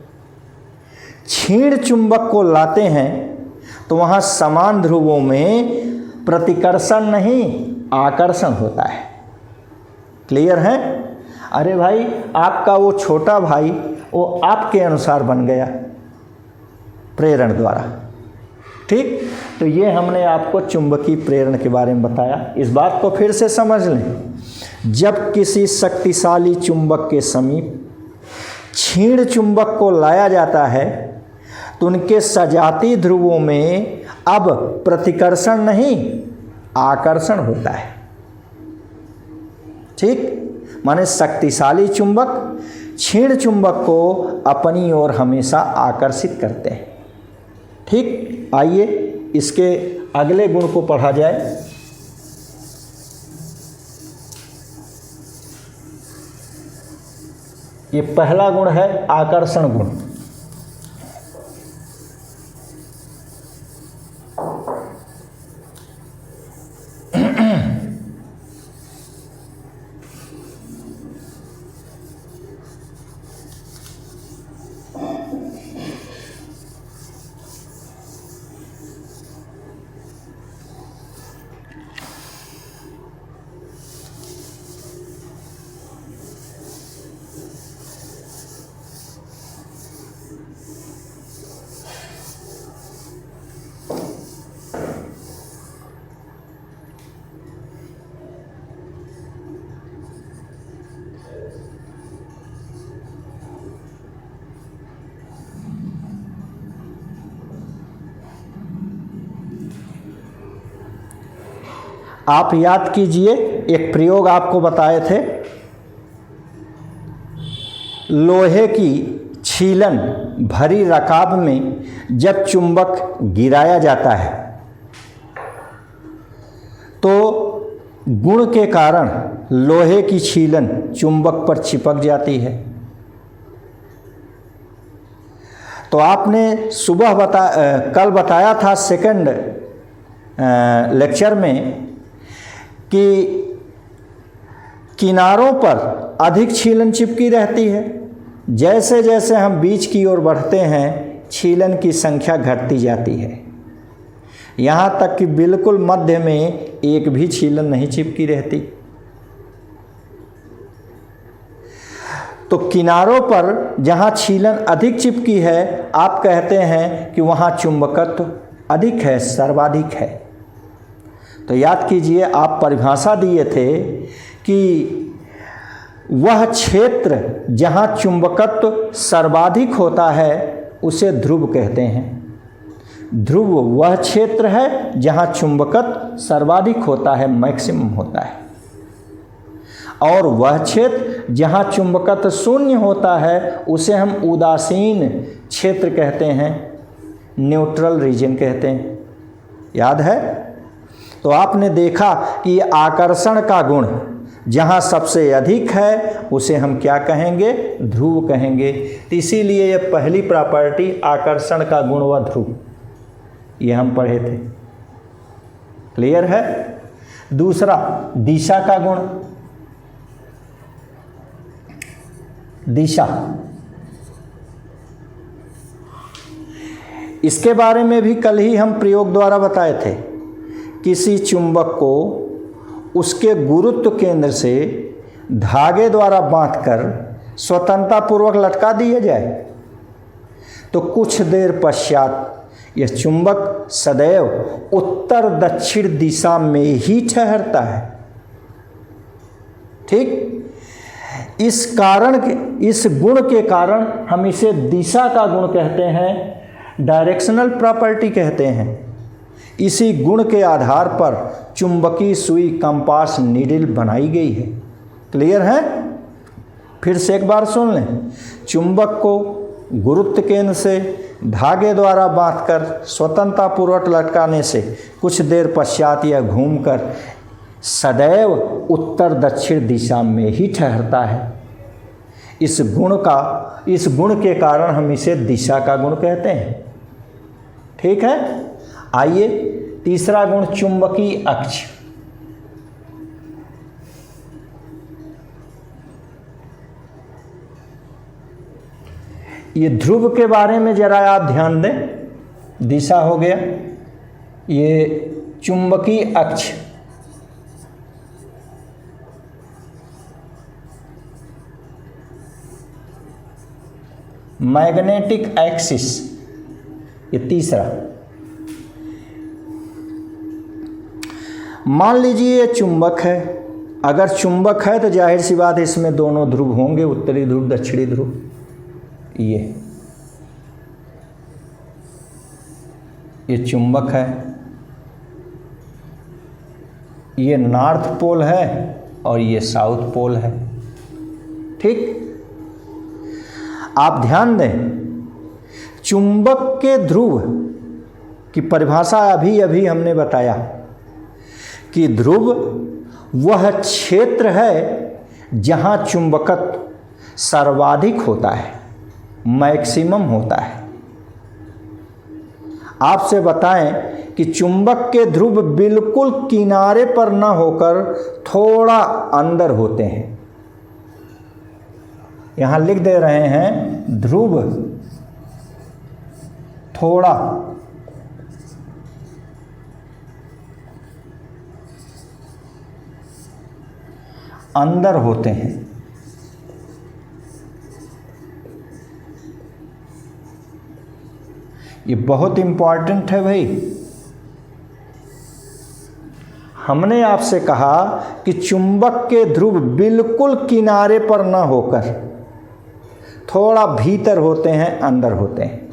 क्षीण चुंबक को लाते हैं, तो वहाँ समान ध्रुवों में प्रतिकर्षण नहीं, आकर्षण होता है। क्लियर है? अरे भाई, आपका वो छोटा भाई वो आपके अनुसार बन गया प्रेरण द्वारा। ठीक, तो ये हमने आपको चुंबकीय प्रेरण के बारे में बताया। इस बात को फिर से समझ लें, जब किसी शक्तिशाली चुंबक के समीप क्षीण चुंबक को लाया जाता है तो उनके सजातीय ध्रुवों में अब प्रतिकर्षण नहीं आकर्षण होता है। ठीक, माने शक्तिशाली चुंबक क्षीण चुंबक को अपनी ओर हमेशा आकर्षित करते हैं। ठीक, आइए इसके अगले गुण को पढ़ा जाए। ये पहला गुण है आकर्षण गुण। आप याद कीजिए, एक प्रयोग आपको बताए थे, लोहे की छीलन भरी रकाब में जब चुंबक गिराया जाता है तो गुण के कारण लोहे की छीलन चुंबक पर चिपक जाती है। तो आपने कल बताया था सेकंड लेक्चर में कि किनारों पर अधिक छीलन चिपकी रहती है। जैसे जैसे हम बीच की ओर बढ़ते हैं छीलन की संख्या घटती जाती है, यहाँ तक कि बिल्कुल मध्य में एक भी छीलन नहीं चिपकी रहती। तो किनारों पर जहाँ छीलन अधिक चिपकी है आप कहते हैं कि वहाँ चुंबकत्व अधिक है, सर्वाधिक है। तो याद कीजिए, आप परिभाषा दिए थे कि वह क्षेत्र जहाँ चुंबकत्व सर्वाधिक होता है उसे ध्रुव कहते हैं। ध्रुव वह क्षेत्र है जहाँ चुंबकत्व सर्वाधिक होता है, मैक्सिमम होता है, और वह क्षेत्र जहाँ चुंबकत्व शून्य होता है उसे हम उदासीन क्षेत्र कहते हैं, न्यूट्रल रीजन कहते हैं। याद है? तो आपने देखा कि आकर्षण का गुण जहाँ सबसे अधिक है उसे हम क्या कहेंगे? ध्रुव कहेंगे। तो इसीलिए ये पहली प्रॉपर्टी आकर्षण का गुण व ध्रुव, ये हम पढ़े थे। क्लियर है? दूसरा दिशा का गुण। दिशा, इसके बारे में भी कल ही हम प्रयोग द्वारा बताए थे। किसी चुंबक को उसके गुरुत्व केंद्र से धागे द्वारा बांधकर स्वतंत्रता पूर्वक लटका दिया जाए तो कुछ देर पश्चात यह चुंबक सदैव उत्तर दक्षिण दिशा में ही ठहरता है। ठीक, इस गुण के कारण हम इसे दिशा का गुण कहते हैं, डायरेक्शनल प्रॉपर्टी कहते हैं। इसी गुण के आधार पर चुंबकीय सुई कंपास नीडल बनाई गई है। क्लियर है? फिर से एक बार सुन लें। चुंबक को गुरुत्व केंद्र से धागे द्वारा बांधकर स्वतंत्रता पूर्वक लटकाने से कुछ देर पश्चात यह घूमकर सदैव उत्तर दक्षिण दिशा में ही ठहरता है। इस गुण के कारण हम इसे दिशा का गुण कहते हैं। ठीक है? आइए तीसरा गुण चुंबकीय अक्ष। ये ध्रुव के बारे में जरा आप ध्यान दें। दिशा हो गया, ये चुंबकीय अक्ष। मैग्नेटिक एक्सिस, ये तीसरा। मान लीजिए ये चुंबक है। अगर चुंबक है तो जाहिर सी बात है इसमें दोनों ध्रुव होंगे, उत्तरी ध्रुव दक्षिणी ध्रुव। ये चुंबक है, ये नॉर्थ पोल है और ये साउथ पोल है। ठीक, आप ध्यान दें, चुंबक के ध्रुव की परिभाषा अभी अभी हमने बताया कि ध्रुव वह क्षेत्र है जहां चुंबकत्व सर्वाधिक होता है, मैक्सिमम होता है। आपसे बताएं कि चुंबक के ध्रुव बिल्कुल किनारे पर न होकर थोड़ा अंदर होते हैं। यहां लिख दे रहे हैं, ध्रुव थोड़ा अंदर होते हैं। ये बहुत इंपॉर्टेंट है भाई। हमने आपसे कहा कि चुंबक के ध्रुव बिल्कुल किनारे पर न होकर थोड़ा भीतर होते हैं, अंदर होते हैं।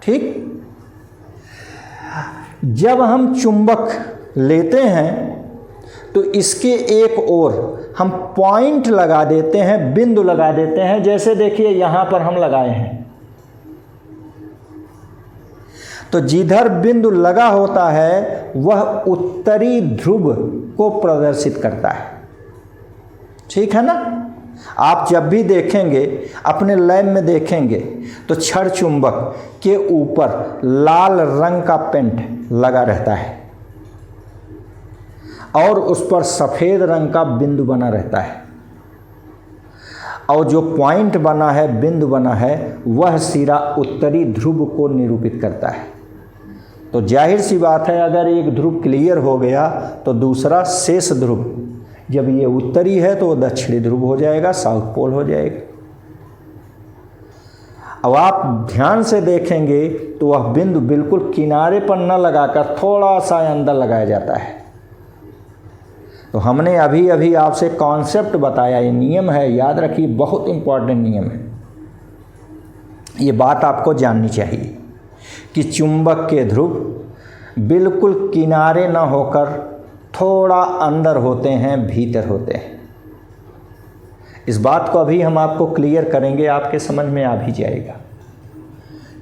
ठीक, जब हम चुंबक लेते हैं तो इसके एक ओर हम पॉइंट लगा देते हैं, बिंदु लगा देते हैं। जैसे देखिए यहां पर हम लगाए हैं, तो जिधर बिंदु लगा होता है वह उत्तरी ध्रुव को प्रदर्शित करता है। ठीक है ना। आप जब भी देखेंगे, अपने लैब में देखेंगे, तो छड़ चुंबक के ऊपर लाल रंग का पेंट लगा रहता है और उस पर सफ़ेद रंग का बिंदु बना रहता है, और जो पॉइंट बना है, बिंदु बना है, वह सिरा उत्तरी ध्रुव को निरूपित करता है। तो जाहिर सी बात है, अगर एक ध्रुव क्लियर हो गया तो दूसरा शेष ध्रुव, जब ये उत्तरी है तो वो दक्षिणी ध्रुव हो जाएगा, साउथ पोल हो जाएगा। अब आप ध्यान से देखेंगे तो वह बिंदु बिल्कुल किनारे पर न लगाकर थोड़ा सा अंदर लगाया जाता है। तो हमने अभी अभी आपसे कॉन्सेप्ट बताया, ये नियम है, याद रखिए, बहुत इंपॉर्टेंट नियम है। ये बात आपको जाननी चाहिए कि चुंबक के ध्रुव बिल्कुल किनारे न होकर थोड़ा अंदर होते हैं, भीतर होते हैं। इस बात को अभी हम आपको क्लियर करेंगे, आपके समझ में आ भी जाएगा।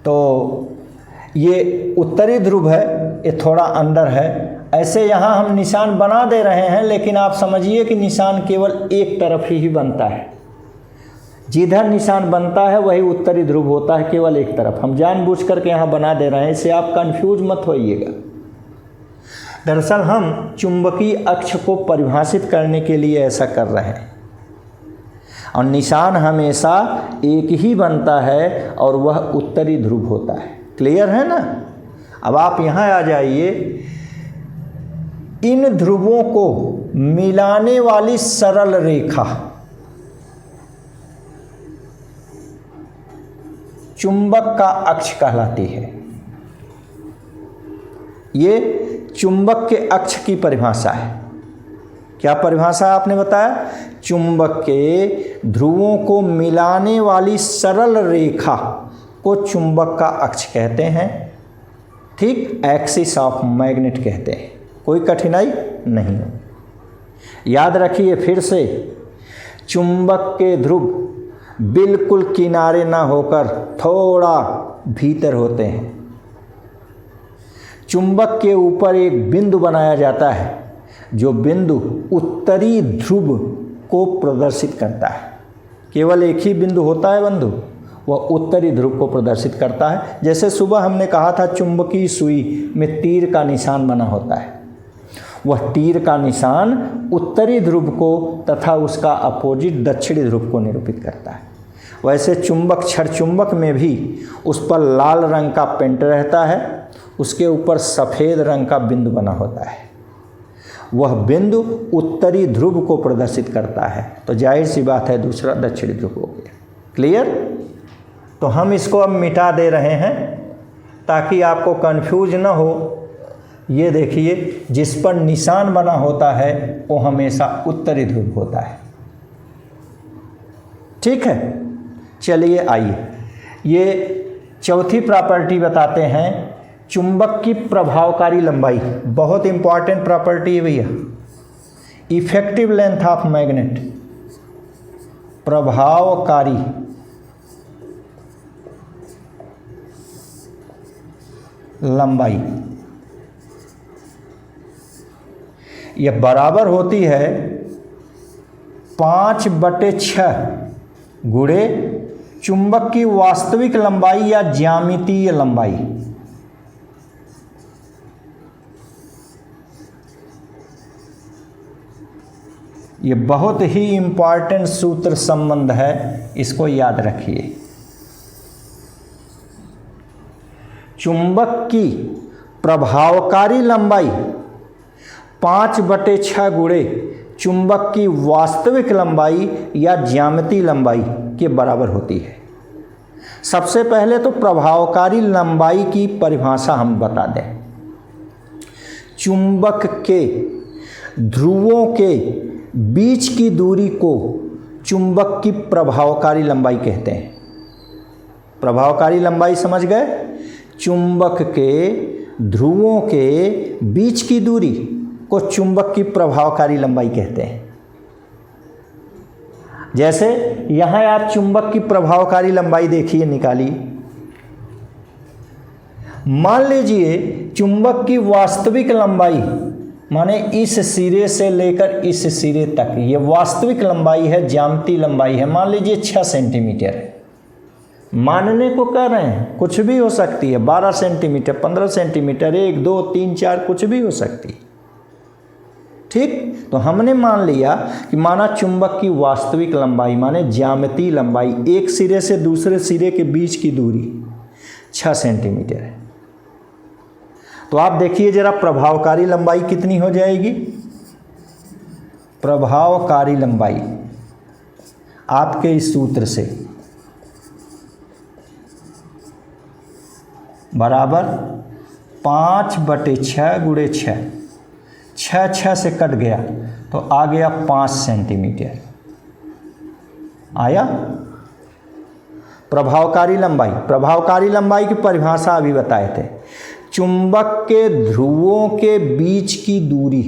तो ये उत्तरी ध्रुव है, ये थोड़ा अंदर है। ऐसे यहाँ हम निशान बना दे रहे हैं, लेकिन आप समझिए कि निशान केवल एक तरफ ही बनता है। जिधर निशान बनता है वही उत्तरी ध्रुव होता है, केवल एक तरफ। हम जानबूझ करके यहाँ बना दे रहे हैं, इससे आप कंफ्यूज मत होइएगा। दरअसल हम चुंबकीय अक्ष को परिभाषित करने के लिए ऐसा कर रहे हैं, और निशान हमेशा एक ही बनता है और वह उत्तरी ध्रुव होता है। क्लियर है ना। अब आप यहाँ आ जाइए, इन ध्रुवों को मिलाने वाली सरल रेखा चुंबक का अक्ष कहलाती है। ये चुंबक के अक्ष की परिभाषा है। क्या परिभाषा आपने बताया? चुंबक के ध्रुवों को मिलाने वाली सरल रेखा को चुंबक का अक्ष कहते हैं। ठीक, एक्सिस ऑफ मैग्नेट कहते हैं। कोई कठिनाई नहीं। याद रखिए फिर से, चुंबक के ध्रुव बिल्कुल किनारे ना होकर थोड़ा भीतर होते हैं। चुंबक के ऊपर एक बिंदु बनाया जाता है, जो बिंदु उत्तरी ध्रुव को प्रदर्शित करता है। केवल एक ही बिंदु होता है बंधु, वह उत्तरी ध्रुव को प्रदर्शित करता है। जैसे सुबह हमने कहा था, चुंबकीय सुई में तीर का निशान बना होता है। वह तीर का निशान उत्तरी ध्रुव को तथा उसका अपोजिट दक्षिणी ध्रुव को निरूपित करता है। वैसे चुंबक, छड़ चुंबक में भी उस पर लाल रंग का पेंट रहता है, उसके ऊपर सफ़ेद रंग का बिंदु बना होता है। वह बिंदु उत्तरी ध्रुव को प्रदर्शित करता है। तो जाहिर सी बात है, दूसरा दक्षिणी ध्रुव हो गया। क्लियर? तो हम इसको अब मिटा दे रहे हैं ताकि आपको कंफ्यूज न हो। ये देखिए जिस पर निशान बना होता है वो हमेशा उत्तरी ध्रुव होता है। ठीक है, चलिए आइए ये चौथी प्रॉपर्टी बताते हैं, चुंबक की प्रभावकारी लंबाई। बहुत इंपॉर्टेंट प्रॉपर्टी है भैया, इफेक्टिव लेंथ ऑफ मैग्नेट, प्रभावकारी लंबाई, यह बराबर होती है 5/6 गुणे चुंबक की वास्तविक लंबाई या ज्यामितीय लंबाई। ये बहुत ही इंपॉर्टेंट सूत्र संबंध है, इसको याद रखिए। चुंबक की प्रभावकारी लंबाई 5/6 गुणे चुंबक की वास्तविक लंबाई या ज्यामितीय लंबाई के बराबर होती है। सबसे पहले तो प्रभावकारी लंबाई की परिभाषा हम बता दें। चुंबक के ध्रुवों के बीच की दूरी को चुंबक की प्रभावकारी लंबाई कहते हैं। प्रभावकारी लंबाई समझ गए? चुंबक के ध्रुवों के बीच की दूरी को चुंबक की प्रभावकारी लंबाई कहते हैं। जैसे यहां आप चुंबक की प्रभावकारी लंबाई देखिए, निकालिए। मान लीजिए चुंबक की वास्तविक लंबाई, माने इस सिरे से लेकर इस सिरे तक, ये वास्तविक लंबाई है, ज्यामितीय लंबाई है, मान लीजिए 6 सेंटीमीटर है। मानने को कह रहे हैं, कुछ भी हो सकती है, 12 सेंटीमीटर, 15 सेंटीमीटर, 1, 2, 3, 4 कुछ भी हो सकती है। ठीक, तो हमने मान लिया कि माना चुंबक की वास्तविक लंबाई माने ज्यामितीय लंबाई, एक सिरे से दूसरे सिरे के बीच की दूरी 6 सेंटीमीटर है। तो आप देखिए जरा प्रभावकारी लंबाई कितनी हो जाएगी। प्रभावकारी लंबाई आपके इस सूत्र से बराबर 5/6 गुणे 6, 6 से कट गया तो आ गया 5 सेंटीमीटर आया। प्रभावकारी लंबाई, प्रभावकारी लंबाई की परिभाषा अभी बताए थे, चुंबक के ध्रुवों के बीच की दूरी।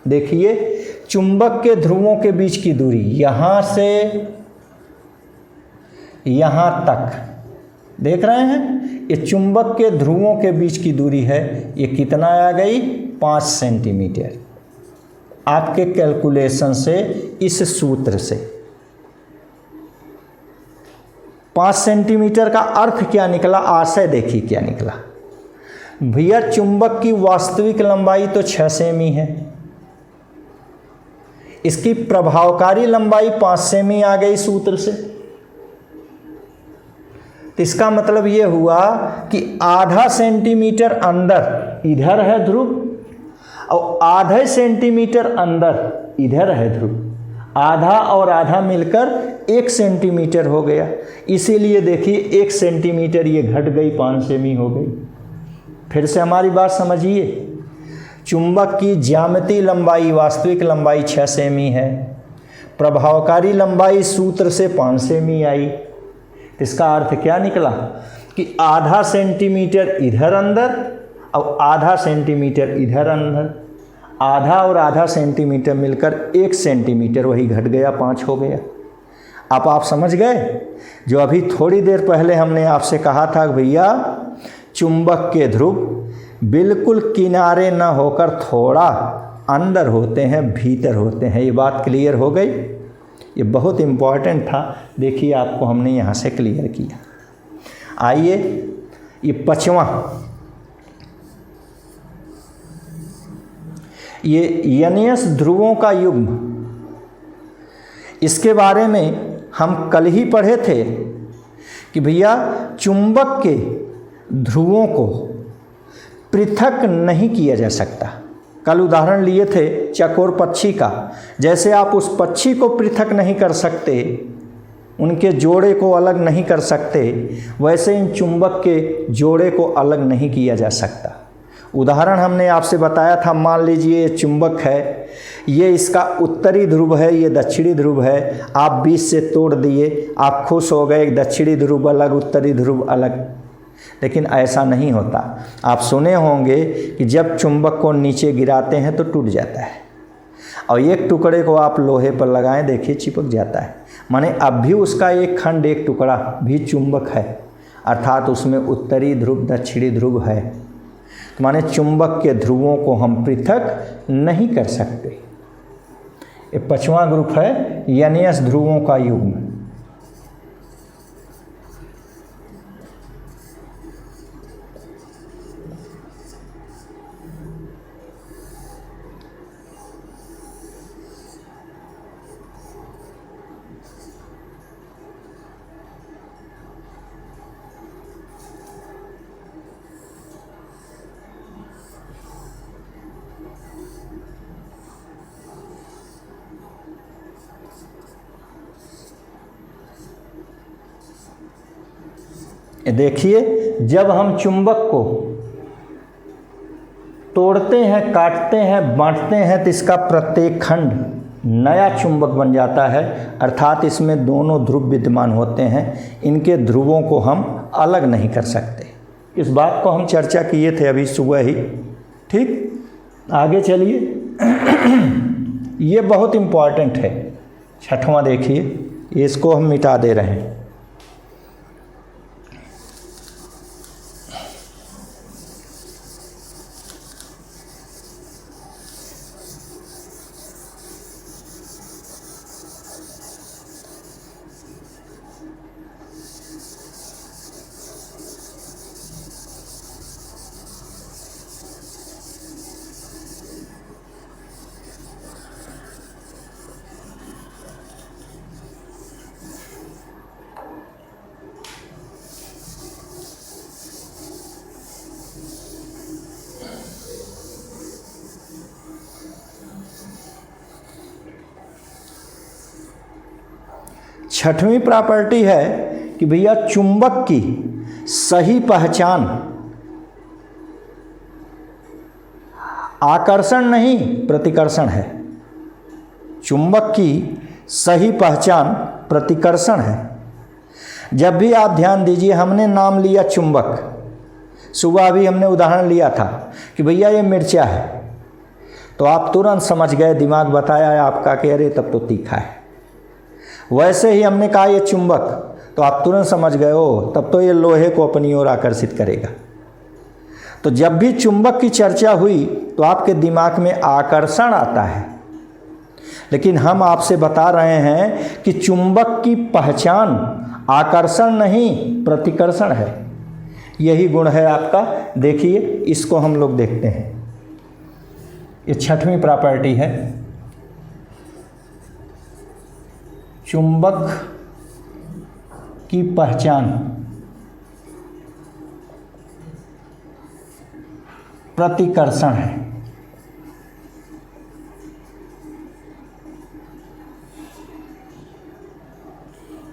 देखिए चुंबक के ध्रुवों के बीच की दूरी यहां से यहां तक, देख रहे हैं, ये चुंबक के ध्रुवों के बीच की दूरी है। ये कितना आ गई? 5 सेंटीमीटर। आपके कैलकुलेशन से, इस सूत्र से 5 सेंटीमीटर का अर्थ क्या निकला, आशय देखिए क्या निकला। भैया चुंबक की वास्तविक लंबाई तो 6 सेमी है, इसकी प्रभावकारी लंबाई 5 सेमी आ गई सूत्र से। तो इसका मतलब ये हुआ कि आधा सेंटीमीटर अंदर इधर है ध्रुव और आधे सेंटीमीटर अंदर इधर है ध्रुव। आधा और आधा मिलकर 1 सेंटीमीटर हो गया। इसीलिए देखिए 1 सेंटीमीटर ये घट गई, 5 सेमी हो गई। फिर से हमारी बात समझिए, चुंबक की ज्यामितीय लंबाई, वास्तविक लंबाई 6 सेमी है, प्रभावकारी लंबाई सूत्र से 5 सेमी आई। इसका अर्थ क्या निकला कि आधा सेंटीमीटर इधर अंदर और आधा सेंटीमीटर इधर अंदर, आधा और आधा सेंटीमीटर मिलकर 1 सेंटीमीटर, वही घट गया, 5 हो गया। अब आप समझ गए जो अभी थोड़ी देर पहले हमने आपसे कहा था भैया चुंबक के ध्रुव बिल्कुल किनारे न होकर थोड़ा अंदर होते हैं, भीतर होते हैं। ये बात क्लियर हो गई? ये बहुत इम्पॉर्टेंट था, देखिए आपको हमने यहाँ से क्लियर किया। आइए ये 5वां, ये यनियस ध्रुवों का युग्म, इसके बारे में हम कल ही पढ़े थे कि भैया चुंबक के ध्रुवों को पृथक नहीं किया जा सकता। कल उदाहरण लिए थे चकोर पक्षी का। जैसे आप उस पक्षी को पृथक नहीं कर सकते, उनके जोड़े को अलग नहीं कर सकते, वैसे इन चुंबक के जोड़े को अलग नहीं किया जा सकता। उदाहरण हमने आपसे बताया था, मान लीजिए ये चुंबक है, ये इसका उत्तरी ध्रुव है, ये दक्षिणी ध्रुव है, आप बीच से तोड़ दिए, आप खुश हो गए, दक्षिणी ध्रुव अलग उत्तरी ध्रुव अलग। लेकिन ऐसा नहीं होता। आप सुने होंगे कि जब चुंबक को नीचे गिराते हैं तो टूट जाता है, और एक टुकड़े को आप लोहे पर लगाएं, देखिए चिपक जाता है। माने अब भी उसका एक खंड, एक टुकड़ा भी चुंबक है, अर्थात उसमें उत्तरी ध्रुव दक्षिणी ध्रुव है। तो माने चुंबक के ध्रुवों को हम पृथक नहीं कर सकते। ये 5वां ग्रुप है यनियस ध्रुवों का युग्म। देखिए, जब हम चुंबक को तोड़ते हैं, काटते हैं, बांटते हैं तो इसका प्रत्येक खंड नया चुंबक बन जाता है, अर्थात इसमें दोनों ध्रुव विद्यमान होते हैं। इनके ध्रुवों को हम अलग नहीं कर सकते। इस बात को हम चर्चा किए थे अभी सुबह ही। ठीक, आगे चलिए। ये बहुत इम्पॉर्टेंट है। 6वां देखिए, इसको हम मिटा दे रहे हैं। छठवीं प्रॉपर्टी है कि भैया चुंबक की सही पहचान आकर्षण नहीं प्रतिकर्षण है। चुंबक की सही पहचान प्रतिकर्षण है। जब भी आप ध्यान दीजिए, हमने नाम लिया चुंबक। सुबह भी हमने उदाहरण लिया था कि भैया ये मिर्चा है, तो आप तुरंत समझ गए, दिमाग बताया आपका कि अरे तब तो तीखा है। वैसे ही हमने कहा ये चुंबक, तो आप तुरंत समझ गए, ओ तब तो ये लोहे को अपनी ओर आकर्षित करेगा। तो जब भी चुंबक की चर्चा हुई तो आपके दिमाग में आकर्षण आता है, लेकिन हम आपसे बता रहे हैं कि चुंबक की पहचान आकर्षण नहीं प्रतिकर्षण है। यही गुण है आपका। देखिए, इसको हम लोग देखते हैं। ये 6वीं प्रॉपर्टी है, चुंबक की पहचान प्रतिकर्षण है।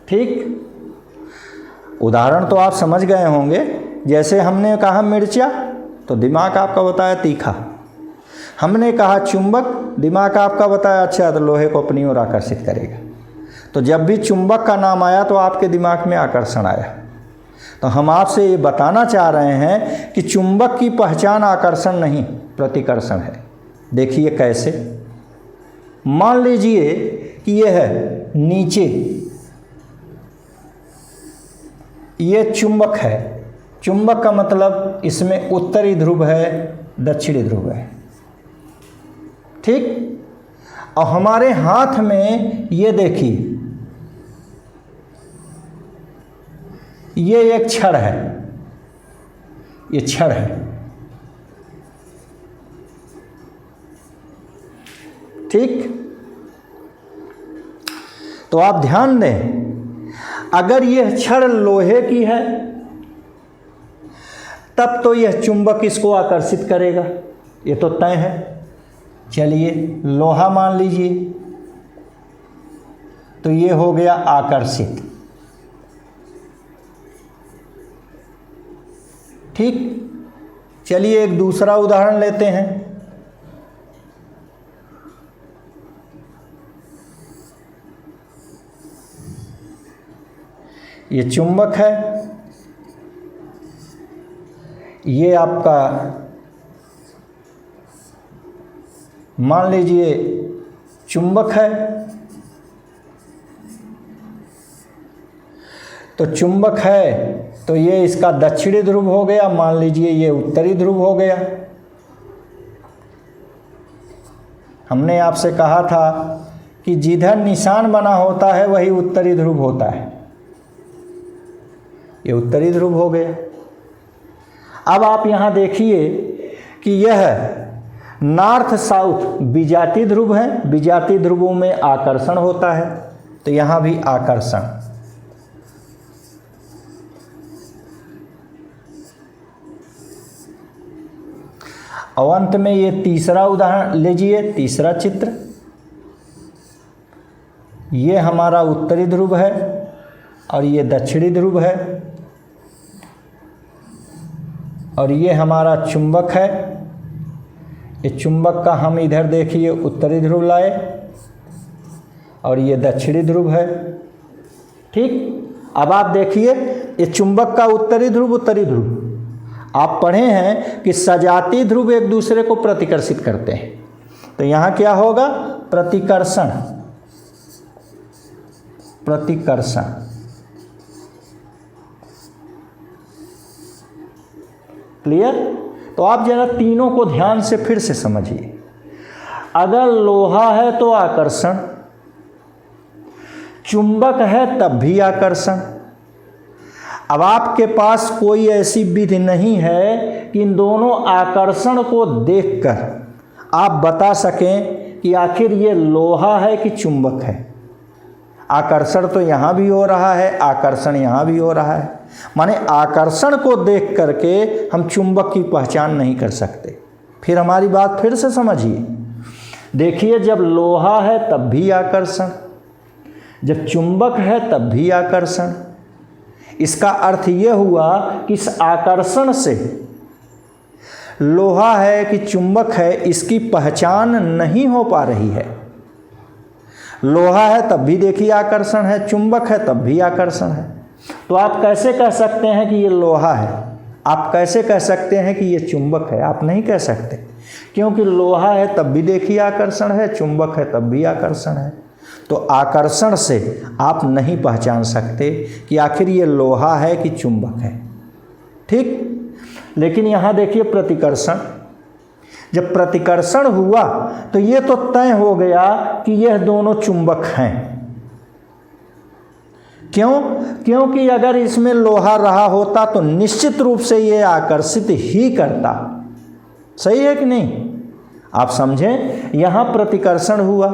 ठीक, उदाहरण तो आप समझ गए होंगे। जैसे हमने कहा मिर्चा, तो दिमाग आपका बताया तीखा। हमने कहा चुंबक, दिमाग आपका बताया अच्छा तो लोहे को अपनी ओर आकर्षित करेगा। तो जब भी चुंबक का नाम आया तो आपके दिमाग में आकर्षण आया। तो हम आपसे ये बताना चाह रहे हैं कि चुंबक की पहचान आकर्षण नहीं प्रतिकर्षण है। देखिए कैसे। मान लीजिए कि ये है नीचे, ये चुंबक है। चुंबक का मतलब इसमें उत्तरी ध्रुव है, दक्षिणी ध्रुव है। ठीक, और हमारे हाथ में ये देखिए, ये एक छड़ है, ये छड़ है। ठीक, तो आप ध्यान दें, अगर यह छड़ लोहे की है तब तो यह चुंबक इसको आकर्षित करेगा, ये तो तय है। चलिए लोहा मान लीजिए, तो ये हो गया आकर्षित। ठीक, चलिए एक दूसरा उदाहरण लेते हैं। ये चुंबक है, ये आपका मान लीजिए चुंबक है। तो चुंबक है तो ये इसका दक्षिणी ध्रुव हो गया, मान लीजिए ये उत्तरी ध्रुव हो गया। हमने आपसे कहा था कि जिधर निशान बना होता है वही उत्तरी ध्रुव होता है। ये उत्तरी ध्रुव हो गया। अब आप यहाँ देखिए कि यह नॉर्थ साउथ विजातीय ध्रुव है। विजातीय ध्रुवों में आकर्षण होता है, तो यहाँ भी आकर्षण। और अंत में ये तीसरा उदाहरण लीजिए, तीसरा चित्र। ये हमारा उत्तरी ध्रुव है और ये दक्षिणी ध्रुव है, और ये हमारा चुंबक है। ये चुंबक का हम इधर देखिए उत्तरी ध्रुव लाए और ये दक्षिणी ध्रुव है। ठीक, अब आप देखिए ये चुंबक का उत्तरी ध्रुव, उत्तरी ध्रुव। आप पढ़े हैं कि सजातीय ध्रुव एक दूसरे को प्रतिकर्षित करते हैं, तो यहाँ क्या होगा? प्रतिकर्षण। प्रतिकर्षण। क्लियर? तो आप जरा तीनों को ध्यान से फिर से समझिए। अगर लोहा है तो आकर्षण, चुंबक है तब भी आकर्षण। अब आपके पास कोई ऐसी विधि नहीं है कि इन दोनों आकर्षण को देखकर आप बता सकें कि आखिर ये लोहा है कि चुंबक है। आकर्षण तो यहाँ भी हो रहा है, आकर्षण यहाँ भी हो रहा है। माने आकर्षण को देख करके हम चुंबक की पहचान नहीं कर सकते। फिर हमारी बात फिर से समझिए। देखिए, जब लोहा है तब भी आकर्षण, जब चुंबक है तब भी आकर्षण। इसका अर्थ ये हुआ कि इस आकर्षण से लोहा है कि चुंबक है इसकी पहचान नहीं हो पा रही है। लोहा है तब भी देखिए आकर्षण है, चुंबक है तब भी आकर्षण है। तो आप कैसे कह सकते हैं कि ये लोहा है? आप कैसे कह सकते हैं कि ये चुंबक है? आप नहीं कह सकते, क्योंकि लोहा है तब भी देखिए आकर्षण है, चुंबक है तब भी आकर्षण है। तो आकर्षण से आप नहीं पहचान सकते कि आखिर ये लोहा है कि चुंबक है। ठीक, लेकिन यहाँ देखिए प्रतिकर्षण। जब प्रतिकर्षण हुआ तो ये तो तय हो गया कि यह दोनों चुंबक हैं। क्यों? क्योंकि अगर इसमें लोहा रहा होता तो निश्चित रूप से ये आकर्षित ही करता। सही है कि नहीं? आप समझें, यहाँ प्रतिकर्षण हुआ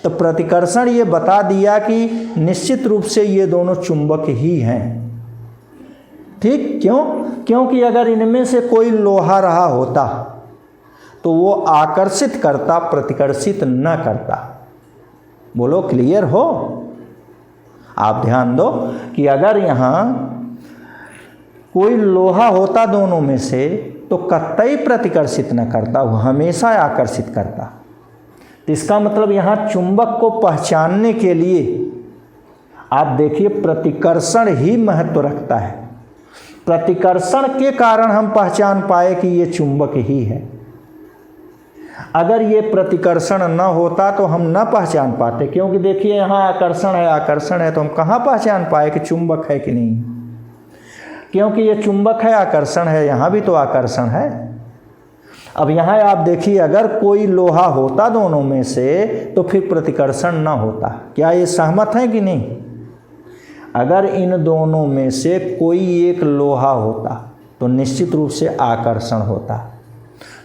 तो प्रतिकर्षण ये बता दिया कि निश्चित रूप से ये दोनों चुंबक ही हैं। ठीक, क्यों? क्योंकि अगर इनमें से कोई लोहा रहा होता तो वो आकर्षित करता, प्रतिकर्षित न करता। बोलो, क्लियर हो? आप ध्यान दो कि अगर यहाँ कोई लोहा होता दोनों में से तो कतई प्रतिकर्षित न करता, वो हमेशा आकर्षित करता। तो इसका मतलब यहाँ चुंबक को पहचानने के लिए आप देखिए प्रतिकर्षण ही महत्व रखता है। प्रतिकर्षण के कारण हम पहचान पाए कि ये चुंबक ही है। अगर ये प्रतिकर्षण न होता तो हम न पहचान पाते, क्योंकि देखिए यहाँ आकर्षण है, आकर्षण है, तो हम कहाँ पहचान पाए कि चुंबक है कि नहीं? क्योंकि ये चुंबक है, आकर्षण है, यहाँ भी तो आकर्षण है। अब यहाँ आप देखिए, अगर कोई लोहा होता दोनों में से तो फिर प्रतिकर्षण न होता। क्या ये सहमत है कि नहीं? अगर इन दोनों में से कोई एक लोहा होता तो निश्चित रूप से आकर्षण होता।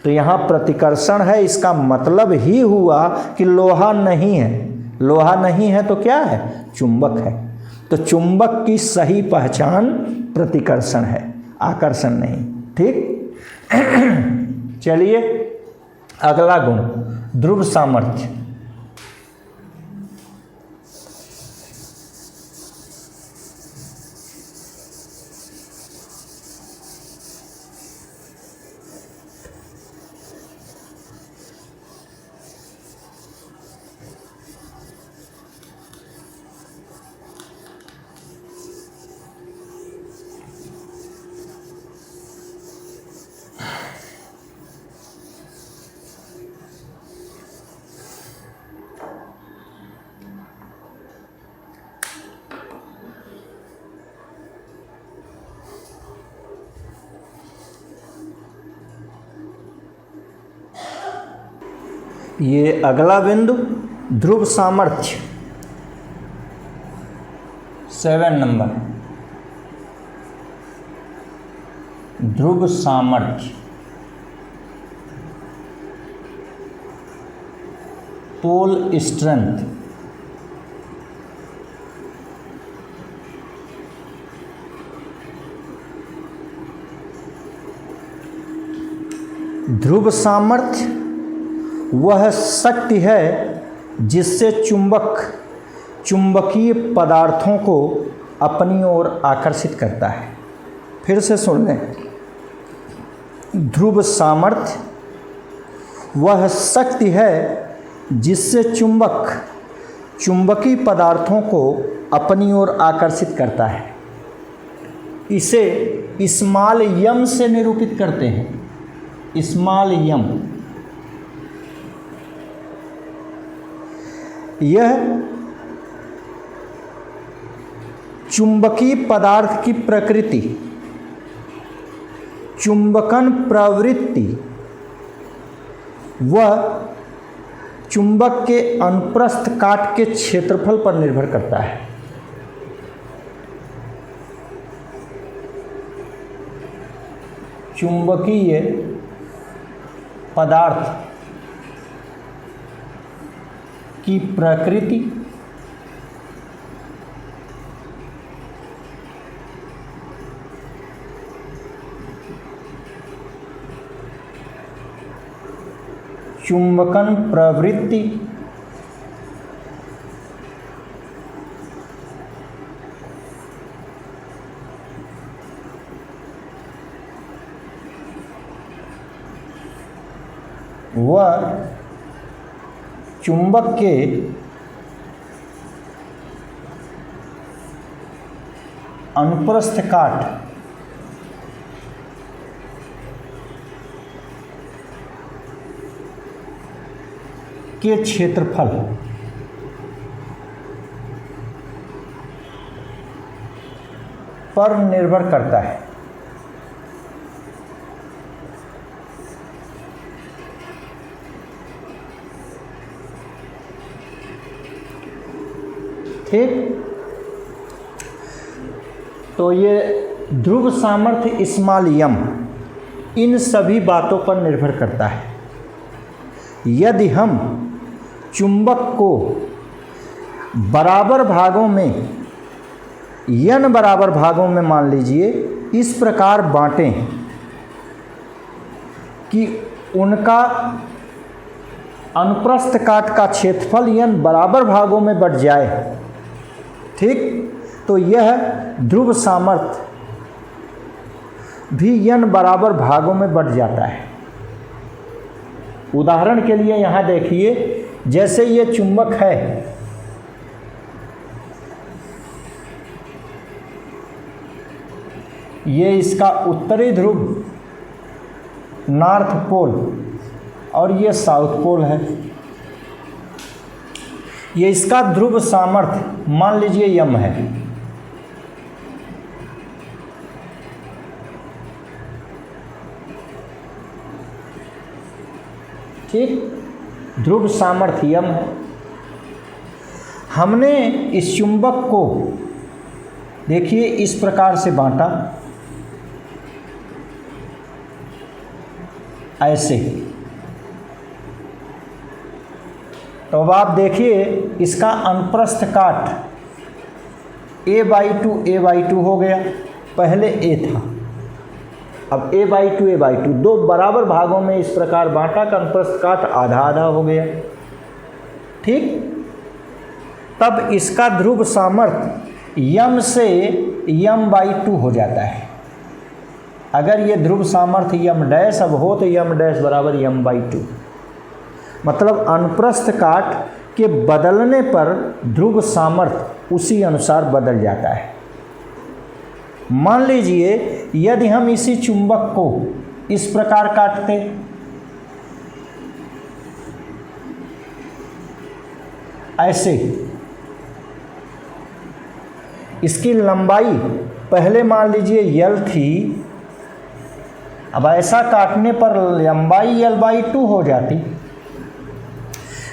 तो यहाँ प्रतिकर्षण है, इसका मतलब ही हुआ कि लोहा नहीं है। लोहा नहीं है तो क्या है? चुंबक है। तो चुंबक की सही पहचान प्रतिकर्षण है, आकर्षण नहीं। ठीक, चलिए अगला गुण, ध्रुव सामर्थ्य। ये अगला बिंदु ध्रुव सामर्थ्य 7 नंबर, ध्रुव सामर्थ्य, पोल स्ट्रेंथ। ध्रुव सामर्थ्य वह शक्ति है जिससे चुंबकीय पदार्थों को अपनी ओर आकर्षित करता है। फिर से सुन लें, ध्रुव सामर्थ्य वह शक्ति है जिससे चुंबकीय पदार्थों को अपनी ओर आकर्षित करता है। इसे स्मॉल m से निरूपित करते हैं, स्मॉल m। यह चुंबकीय पदार्थ की प्रकृति, चुंबकन प्रवृत्ति व चुंबक के अनुप्रस्थ काट के क्षेत्रफल पर निर्भर करता है। चुंबकीय पदार्थ की प्रकृति चुंबकन प्रवृत्ति व चुंबक के अनुप्रस्थ काट के क्षेत्रफल पर निर्भर करता है। ठीक, तो ये ध्रुव सामर्थ्य स्मॉल m इन सभी बातों पर निर्भर करता है। यदि हम चुंबक को बराबर भागों में n बराबर भागों में मान लीजिए इस प्रकार बांटें कि उनका अनुप्रस्थ काट का क्षेत्रफल n बराबर भागों में बढ़ जाए, ठीक, तो यह ध्रुव सामर्थ्य भी n बराबर भागों में बढ़ जाता है। उदाहरण के लिए यहाँ देखिए, जैसे ये चुंबक है, ये इसका उत्तरी ध्रुव नॉर्थ पोल और ये साउथ पोल है। ये इसका ध्रुव सामर्थ्य मान लीजिए m है। ठीक, ध्रुव सामर्थ्य m है। हमने इस चुंबक को देखिए इस प्रकार से बांटा, ऐसे। तो अब आप देखिए इसका अनुप्रस्थ काट a/2 हो गया, पहले a था, अब a/2 दो बराबर भागों में इस प्रकार बांटा का अनुप्रस्थ काट आधा आधा हो गया, ठीक। तब इसका ध्रुव सामर्थ्य m से m/2 हो जाता है। अगर ये ध्रुव सामर्थ्य m डैश अब हो तो m डैश बराबर m/2, मतलब अनुप्रस्थ काट के बदलने पर ध्रुव सामर्थ्य उसी अनुसार बदल जाता है। मान लीजिए यदि हम इसी चुंबक को इस प्रकार काटते, ऐसे, इसकी लंबाई पहले मान लीजिए l थी, अब ऐसा काटने पर लंबाई l/2 हो जाती,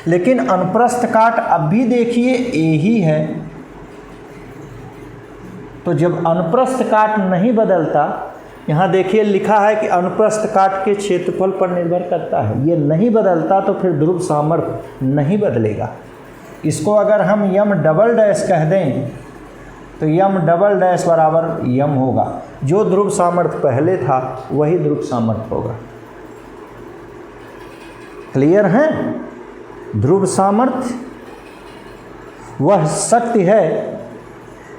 लेकिन अनुप्रस्थ काट अब भी देखिए ए ही है। तो जब अनुप्रस्थ काट नहीं बदलता, यहाँ देखिए लिखा है कि अनुप्रस्थ काट के क्षेत्रफल पर निर्भर करता है, ये नहीं बदलता तो फिर ध्रुव सामर्थ्य नहीं बदलेगा। इसको अगर हम यम डबल डैश कह दें तो यम डबल डैश बराबर यम होगा, जो ध्रुव सामर्थ्य पहले था वही ध्रुव सामर्थ्य होगा। क्लियर है? ध्रुव सामर्थ्य वह शक्ति है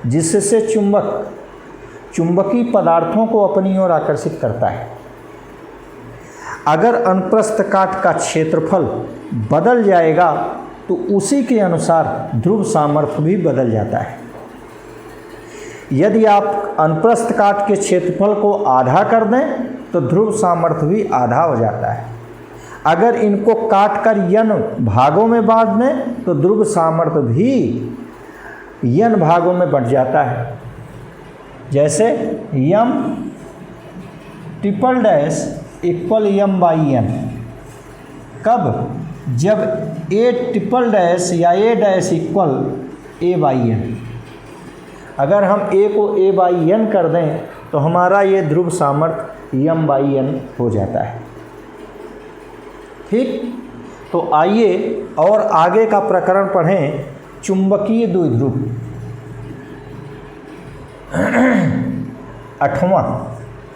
जिससे चुंबकीय पदार्थों को अपनी ओर आकर्षित करता है। अगर अनुप्रस्थ काट का क्षेत्रफल बदल जाएगा तो उसी के अनुसार ध्रुव सामर्थ्य भी बदल जाता है। यदि आप अनुप्रस्थ काट के क्षेत्रफल को आधा कर दें तो ध्रुव सामर्थ्य भी आधा हो जाता है। अगर इनको काट कर n भागों में बांट दें तो ध्रुव सामर्थ्य भी n भागों में बंट जाता है। जैसे M triple dash equal M by N. कब? जब ए ट्रिपल डैश या A dash equal A by N. अगर हम ए को ए बाई एन कर दें तो हमारा ये ध्रुव सामर्थ्य यम बाई एन हो जाता है। ठीक, तो आइए और आगे का प्रकरण पढ़ें, चुंबकीय द्विध्रुव। 8वां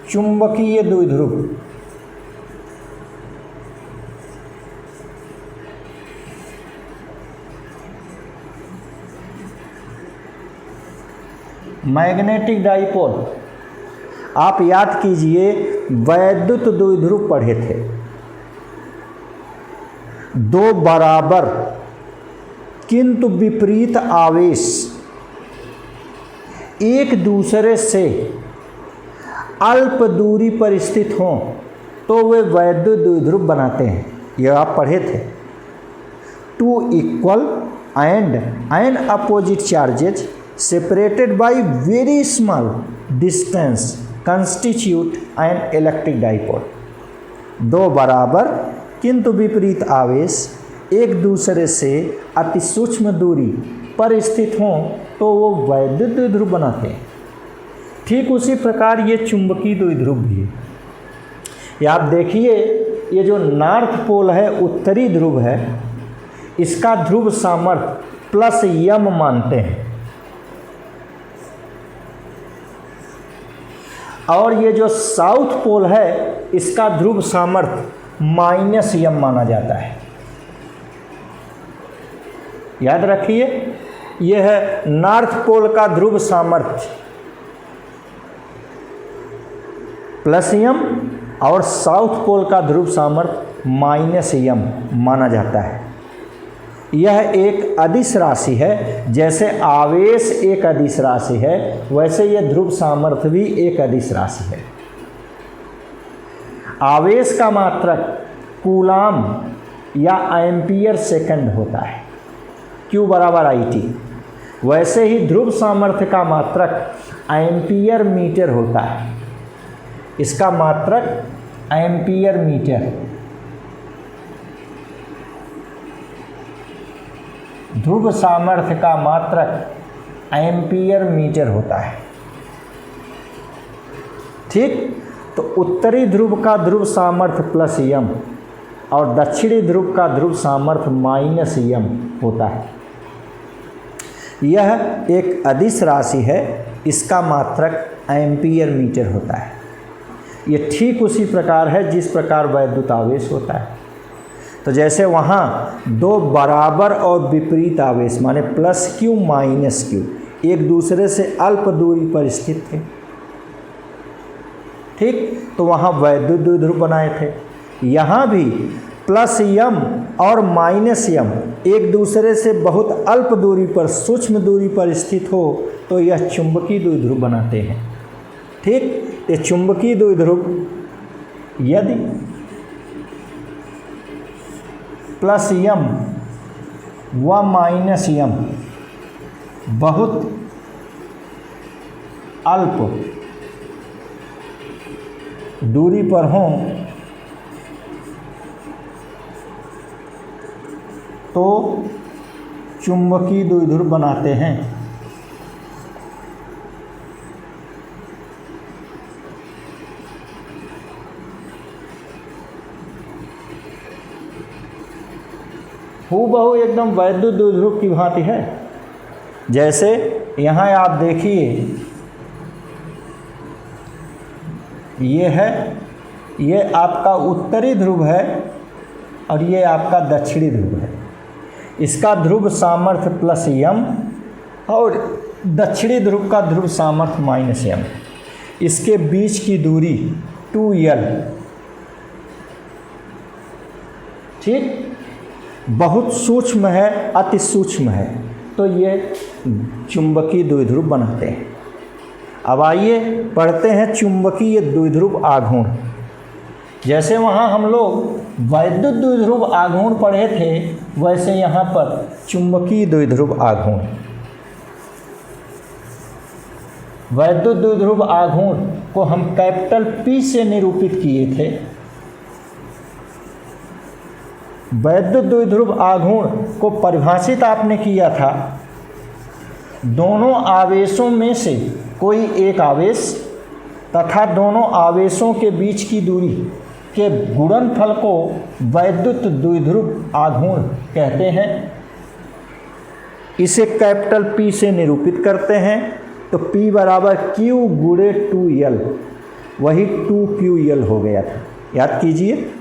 चुंबकीय द्विध्रुव। Magnetic dipole. आप याद कीजिए वैद्युत द्विध्रुव पढ़े थे। दो बराबर किंतु विपरीत आवेश एक दूसरे से अल्प दूरी पर स्थित हों तो वे वैद्युत द्विध्रुव बनाते हैं। यह आप पढ़े थे। Two equal and an opposite charges separated by very small distance constitute an electric dipole. दो बराबर किंतु विपरीत आवेश एक दूसरे से अति सूक्ष्म दूरी पर स्थित हों तो वो वैद्युत द्विध्रुव बनाते हैं। ठीक उसी प्रकार ये चुंबकीय द्विध्रुव भी है। ये आप देखिए, ये जो नॉर्थ पोल है, उत्तरी ध्रुव है, इसका ध्रुव सामर्थ्य प्लस यम मानते हैं, और ये जो साउथ पोल है इसका ध्रुव सामर्थ्य माइनस यम माना जाता है। याद रखिए, यह है नॉर्थ पोल का ध्रुव सामर्थ्य प्लस यम और साउथ पोल का ध्रुव सामर्थ्य माइनस यम माना जाता है। यह एक अदिश राशि है। जैसे आवेश एक अदिश राशि है, वैसे यह ध्रुव सामर्थ्य भी एक अदिश राशि है। आवेश का मात्रक कूलाम या एम्पियर सेकंड होता है, Q बराबर IT। वैसे ही ध्रुव सामर्थ्य का मात्रक एम्पियर मीटर होता है। इसका मात्रक एम्पियर मीटर। ध्रुव सामर्थ्य का मात्रक एम्पियर मीटर होता है। ठीक, तो उत्तरी ध्रुव का ध्रुव सामर्थ्य प्लस यम और दक्षिणी ध्रुव का ध्रुव सामर्थ्य माइनस यम होता है। यह एक अदिश राशि है, इसका मात्रक एम्पियर मीटर होता है। ये ठीक उसी प्रकार है जिस प्रकार वैद्युत आवेश होता है। तो जैसे वहाँ दो बराबर और विपरीत आवेश माने प्लस Q माइनस Q एक दूसरे से अल्प दूरी पर स्थित थे, ठीक, तो वहाँ वैद्युत द्विध्रुव बनाए थे। यहाँ भी प्लस यम और माइनस यम एक दूसरे से बहुत अल्प दूरी पर, सूक्ष्म दूरी पर स्थित हो तो यह चुंबकीय द्विध्रुव बनाते हैं। ठीक, ये चुंबकीय द्विध्रुव यदि प्लस यम व माइनस यम बहुत अल्प दूरी पर हों तो चुंबकीय द्विध्रुव बनाते हैं। हूबहू एकदम वैद्युत द्विध्रुव की भांति है। जैसे यहाँ आप देखिए, ये है, ये आपका उत्तरी ध्रुव है और ये आपका दक्षिणी ध्रुव है। इसका ध्रुव सामर्थ्य प्लस m और दक्षिणी ध्रुव का ध्रुव सामर्थ्य माइनस m। इसके बीच की दूरी 2l। ठीक, बहुत सूक्ष्म है, अति सूक्ष्म है, तो ये चुंबकीय द्विध्रुव बनाते हैं। अब आइए पढ़ते हैं चुंबकीय द्विध्रुव आघूर्ण। जैसे वहाँ हम लोग वैद्युत द्विध्रुव आघूर्ण पढ़े थे, वैसे यहाँ पर चुंबकीय द्विध्रुव आघूर्ण। वैद्युत द्विध्रुव आघूर्ण को हम कैपिटल P से निरूपित किए थे। वैद्युत द्विध्रुव आघूर्ण को परिभाषित आपने किया था, दोनों आवेशों में से कोई एक आवेश तथा दोनों आवेशों के बीच की दूरी के गुणनफल को वैद्युत द्विध्रुव आघूर्ण कहते हैं। इसे कैपिटल P से निरूपित करते हैं, तो P बराबर Q गुणे 2L, वही 2QL हो गया था, याद कीजिए।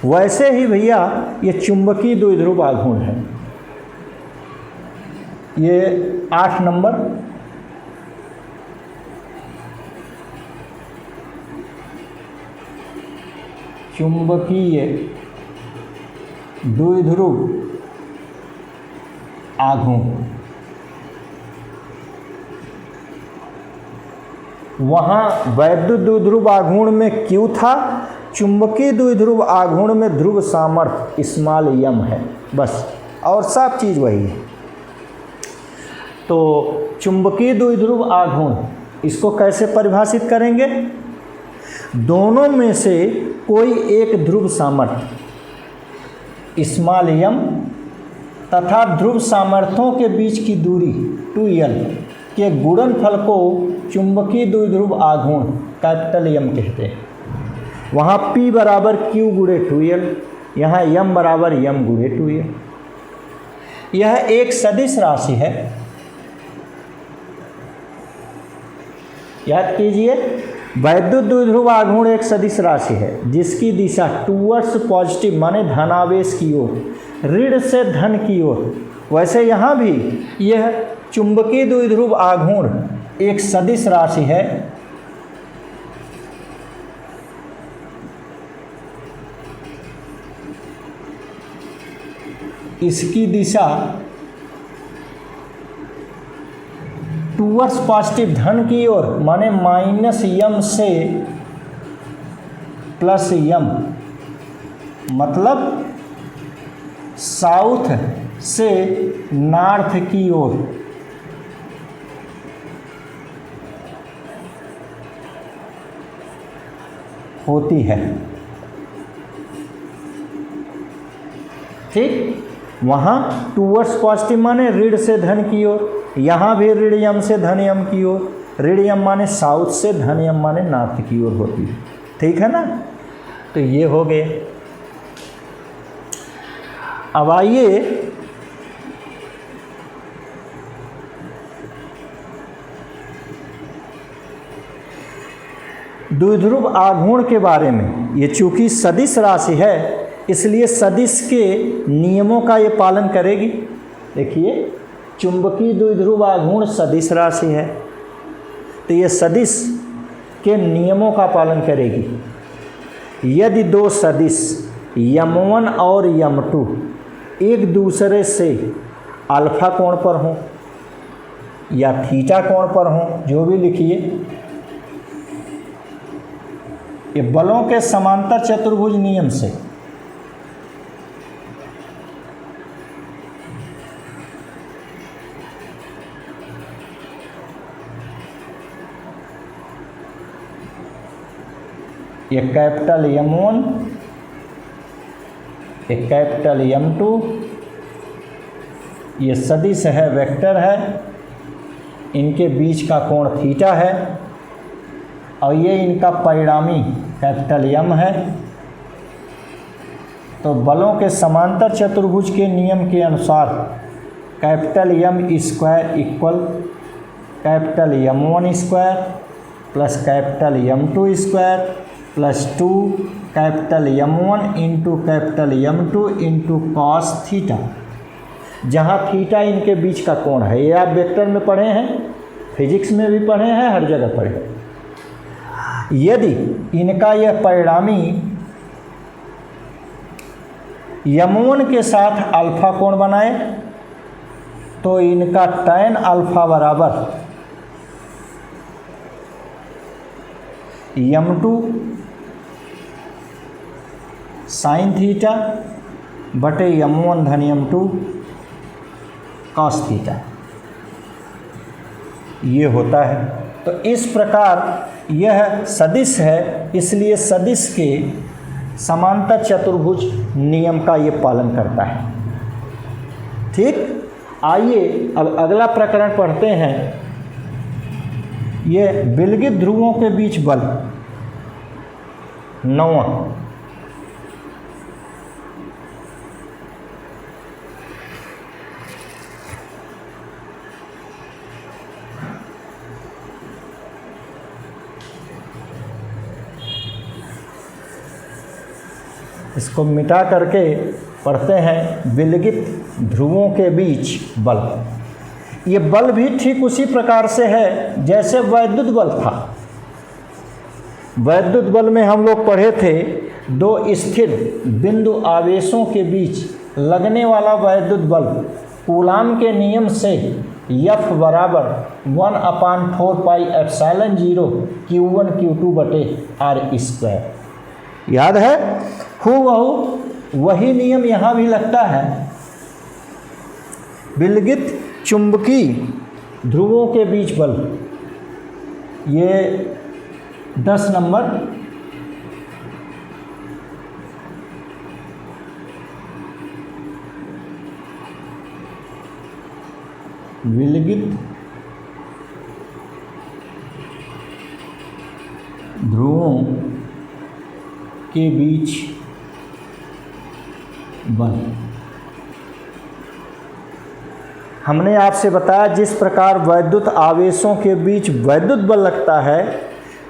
वैसे ही भैया ये चुंबकीय द्विध्रुव आघूर्ण है। ये 8 नंबर, चुंबकीय द्विध्रुव आघूर्ण। वहाँ वैद्युत द्विध्रुव आघूर्ण में Q था, चुंबकीय द्विध्रुव आघूर्ण में ध्रुव सामर्थ्य स्मॉल m है, बस, और सब चीज़ वही है। तो चुंबकीय द्विध्रुव आघूर्ण, इसको कैसे परिभाषित करेंगे? दोनों में से कोई एक ध्रुव सामर्थ्य स्मॉल m तथा ध्रुव सामर्थ्यों के बीच की दूरी 2l के गुणनफल को चुंबकीय द्विध्रुव आघूर्ण कैपिटल M कहते हैं। वहाँ P बराबर Q गुणे 2l, यहाँ M बराबर M गुणे 2l। यह एक सदिश राशि है, याद कीजिए। वैद्युत द्विध्रुव आघूर्ण एक सदिश राशि है जिसकी दिशा टूवर्ड्स पॉजिटिव माने धनावेश की ओर, ऋण से धन की ओर। वैसे यहाँ भी यह चुंबकीय द्विध्रुव आघूर्ण एक सदिश राशि है। इसकी दिशा टूवर्ड्स पॉजिटिव धन की ओर माने -m से +m, मतलब साउथ से नॉर्थ की ओर होती है। ठीक, वहाँ टूवर्ड्स पॉजिटिव माने ऋण से धन की ओर, यहाँ भी ऋण m से धन m की ओर, ऋण m माने साउथ से धन m माने नॉर्थ की ओर होती है। ठीक है ना, तो ये हो गए। अब आइए द्विध्रुव आघूर्ण के बारे में। ये चूंकि सदिश राशि है इसलिए सदिश के नियमों का ये पालन करेगी। देखिए, चुंबकीय द्विध्रुव आघूर्ण सदिश राशि है, तो ये सदिश के नियमों का पालन करेगी। यदि दो सदिश m1 और m2 एक दूसरे से अल्फा कोण पर हों या थीटा कोण पर हों, जो भी लिखिए, ये बलों के समांतर चतुर्भुज नियम से ये कैपिटल M1 एक कैपिटल M2, ये सदिश है, वेक्टर है, इनके बीच का कोण थीटा है, और ये इनका परिणामी कैपिटल M है। तो बलों के समांतर चतुर्भुज के नियम के अनुसार capital M square equal capital M1 square plus capital M2 square plus 2 capital M1 into capital M2 into cos theta, जहाँ थीटा इनके बीच का कोण है। ये आप वेक्टर में पढ़े हैं, फिजिक्स में भी पढ़े हैं, हर जगह पढ़े हैं। यदि इनका यह परिणामी M1 के साथ अल्फा कोण बनाए तो इनका tan अल्फा बराबर M2 साइन थीटा बटे M1 धन M2 कॉस थीटा, ये होता है। तो इस प्रकार यह सदिश है, इसलिए सदिश के समांतर चतुर्भुज नियम का ये पालन करता है। ठीक, आइए अब अगला प्रकरण पढ़ते हैं। ये विलगित ध्रुवों के बीच बल, 9वां। इसको मिटा करके पढ़ते हैं, विलगित ध्रुवों के बीच बल। ये बल भी ठीक उसी प्रकार से है जैसे वैद्युत बल था। वैद्युत बल में हम लोग पढ़े थे, दो स्थिर बिंदु आवेशों के बीच लगने वाला वैद्युत बल कूलाम के नियम से F बराबर 1/4 पाई एप्सिलॉन 0 Q1 Q2 बटे R स्क्वायर। याद है? हूबहू वही नियम यहाँ भी लगता है। विलगित चुंबकीय ध्रुवों के बीच बल, ये 10 नंबर। विलगित ध्रुवों के बीच बल। हमने आपसे बताया जिस प्रकार वैद्युत आवेशों के बीच वैद्युत बल लगता है,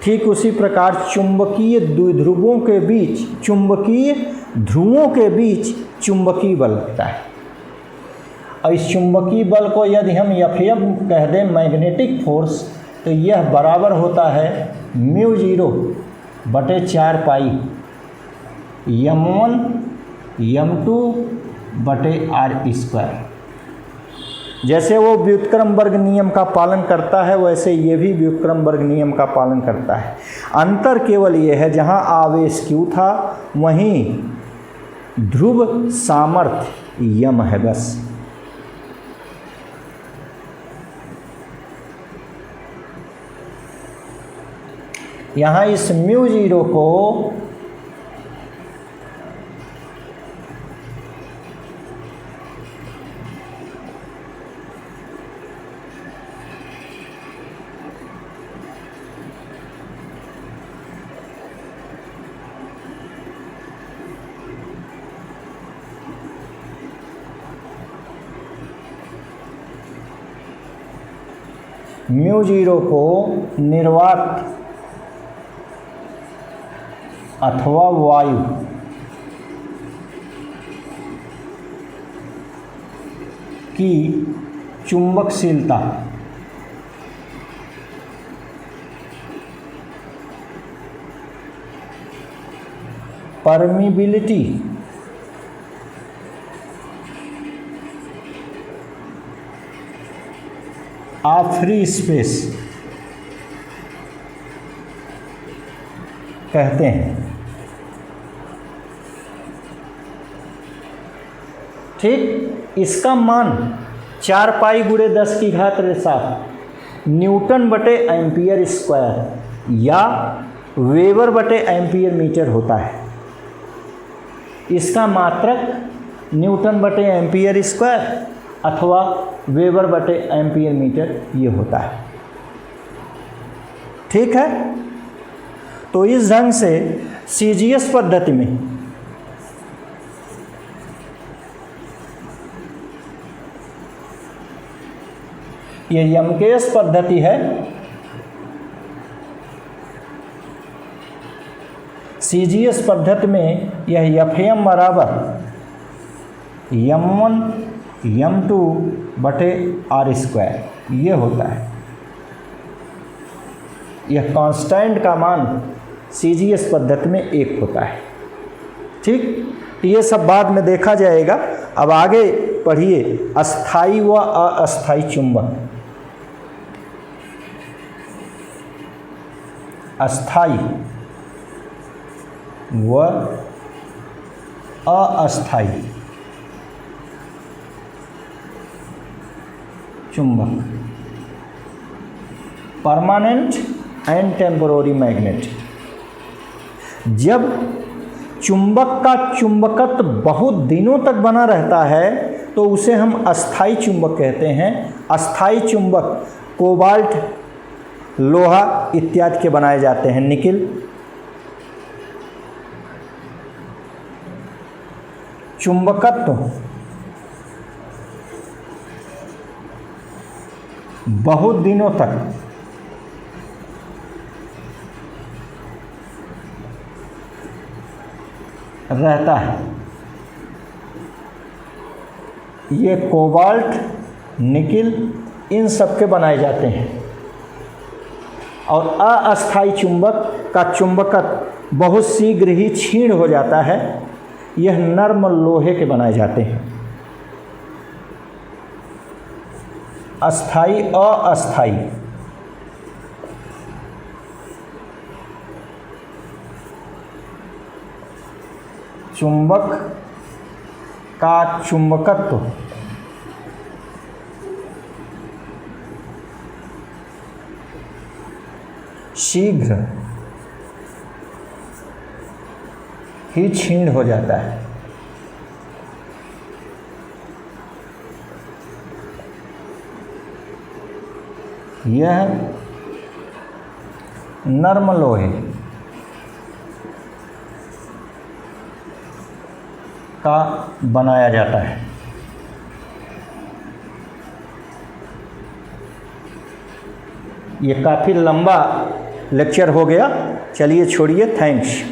ठीक उसी प्रकार चुंबकीय द्विध्रुवों के बीच, चुंबकीय ध्रुवों के बीच चुंबकीय बल लगता है। और इस चुंबकीय बल को यदि हम F कह दें, मैग्नेटिक फोर्स, तो यह बराबर होता है μ0 बटे 4 पाई M1 M2 बटे R स्क्वायर। जैसे वो व्युत्क्रमवर्ग नियम का पालन करता है, वैसे ये भी व्युत्क्रमवर्ग नियम का पालन करता है। अंतर केवल ये है, जहाँ आवेश Q था वहीं ध्रुव सामर्थ्य M है बस। यहाँ इस μ0 को निर्वात अथवा वायु की चुंबकशीलता परमिबिलिटी ऑफ फ्री स्पेस कहते हैं। ठीक, इसका मान 4 पाई गुणे 10 की घात 7 न्यूटन बटे एम्पियर स्क्वायर या वेबर बटे एम्पियर मीटर होता है। इसका मात्रक न्यूटन बटे एम्पियर स्क्वायर अथवा वेबर बटे एम्पियर मीटर ये होता है। ठीक है, तो इस ढंग से सीजीएस पद्धति में ये यमकेश पद्धति है, सीजीएस पद्धति में यह एफएम बराबर m1 m2 बटे आर स्क्वायर ये होता है। यह कांस्टेंट का मान सीजीएस पद्धति में 1 होता है। ठीक, ये सब बाद में देखा जाएगा। अब आगे पढ़िए अस्थाई व अस्थाई चुंबक। अस्थाई व अस्थाई चुंबक, परमानेंट एंड टेम्पोररी मैग्नेट। जब चुंबक का चुंबकत्व बहुत दिनों तक बना रहता है तो उसे हम अस्थाई चुंबक कहते हैं। अस्थाई चुंबक कोबाल्ट, लोहा इत्यादि के बनाए जाते हैं, निकिल। चुंबकत्व बहुत दिनों तक रहता है, ये कोबाल्ट, निकिल इन सब के बनाए जाते हैं। और अस्थाई चुंबक का चुंबकत्व बहुत शीघ्र ही क्षीण हो जाता है, यह नर्म लोहे के बनाए जाते हैं। अस्थाई अस्थाई चुंबक का चुंबकत्व शीघ्र ही क्षीण हो जाता है। यह नर्म लोहे का बनाया जाता है। ये काफ़ी लंबा लेक्चर हो गया, चलिए छोड़िए, थैंक्स।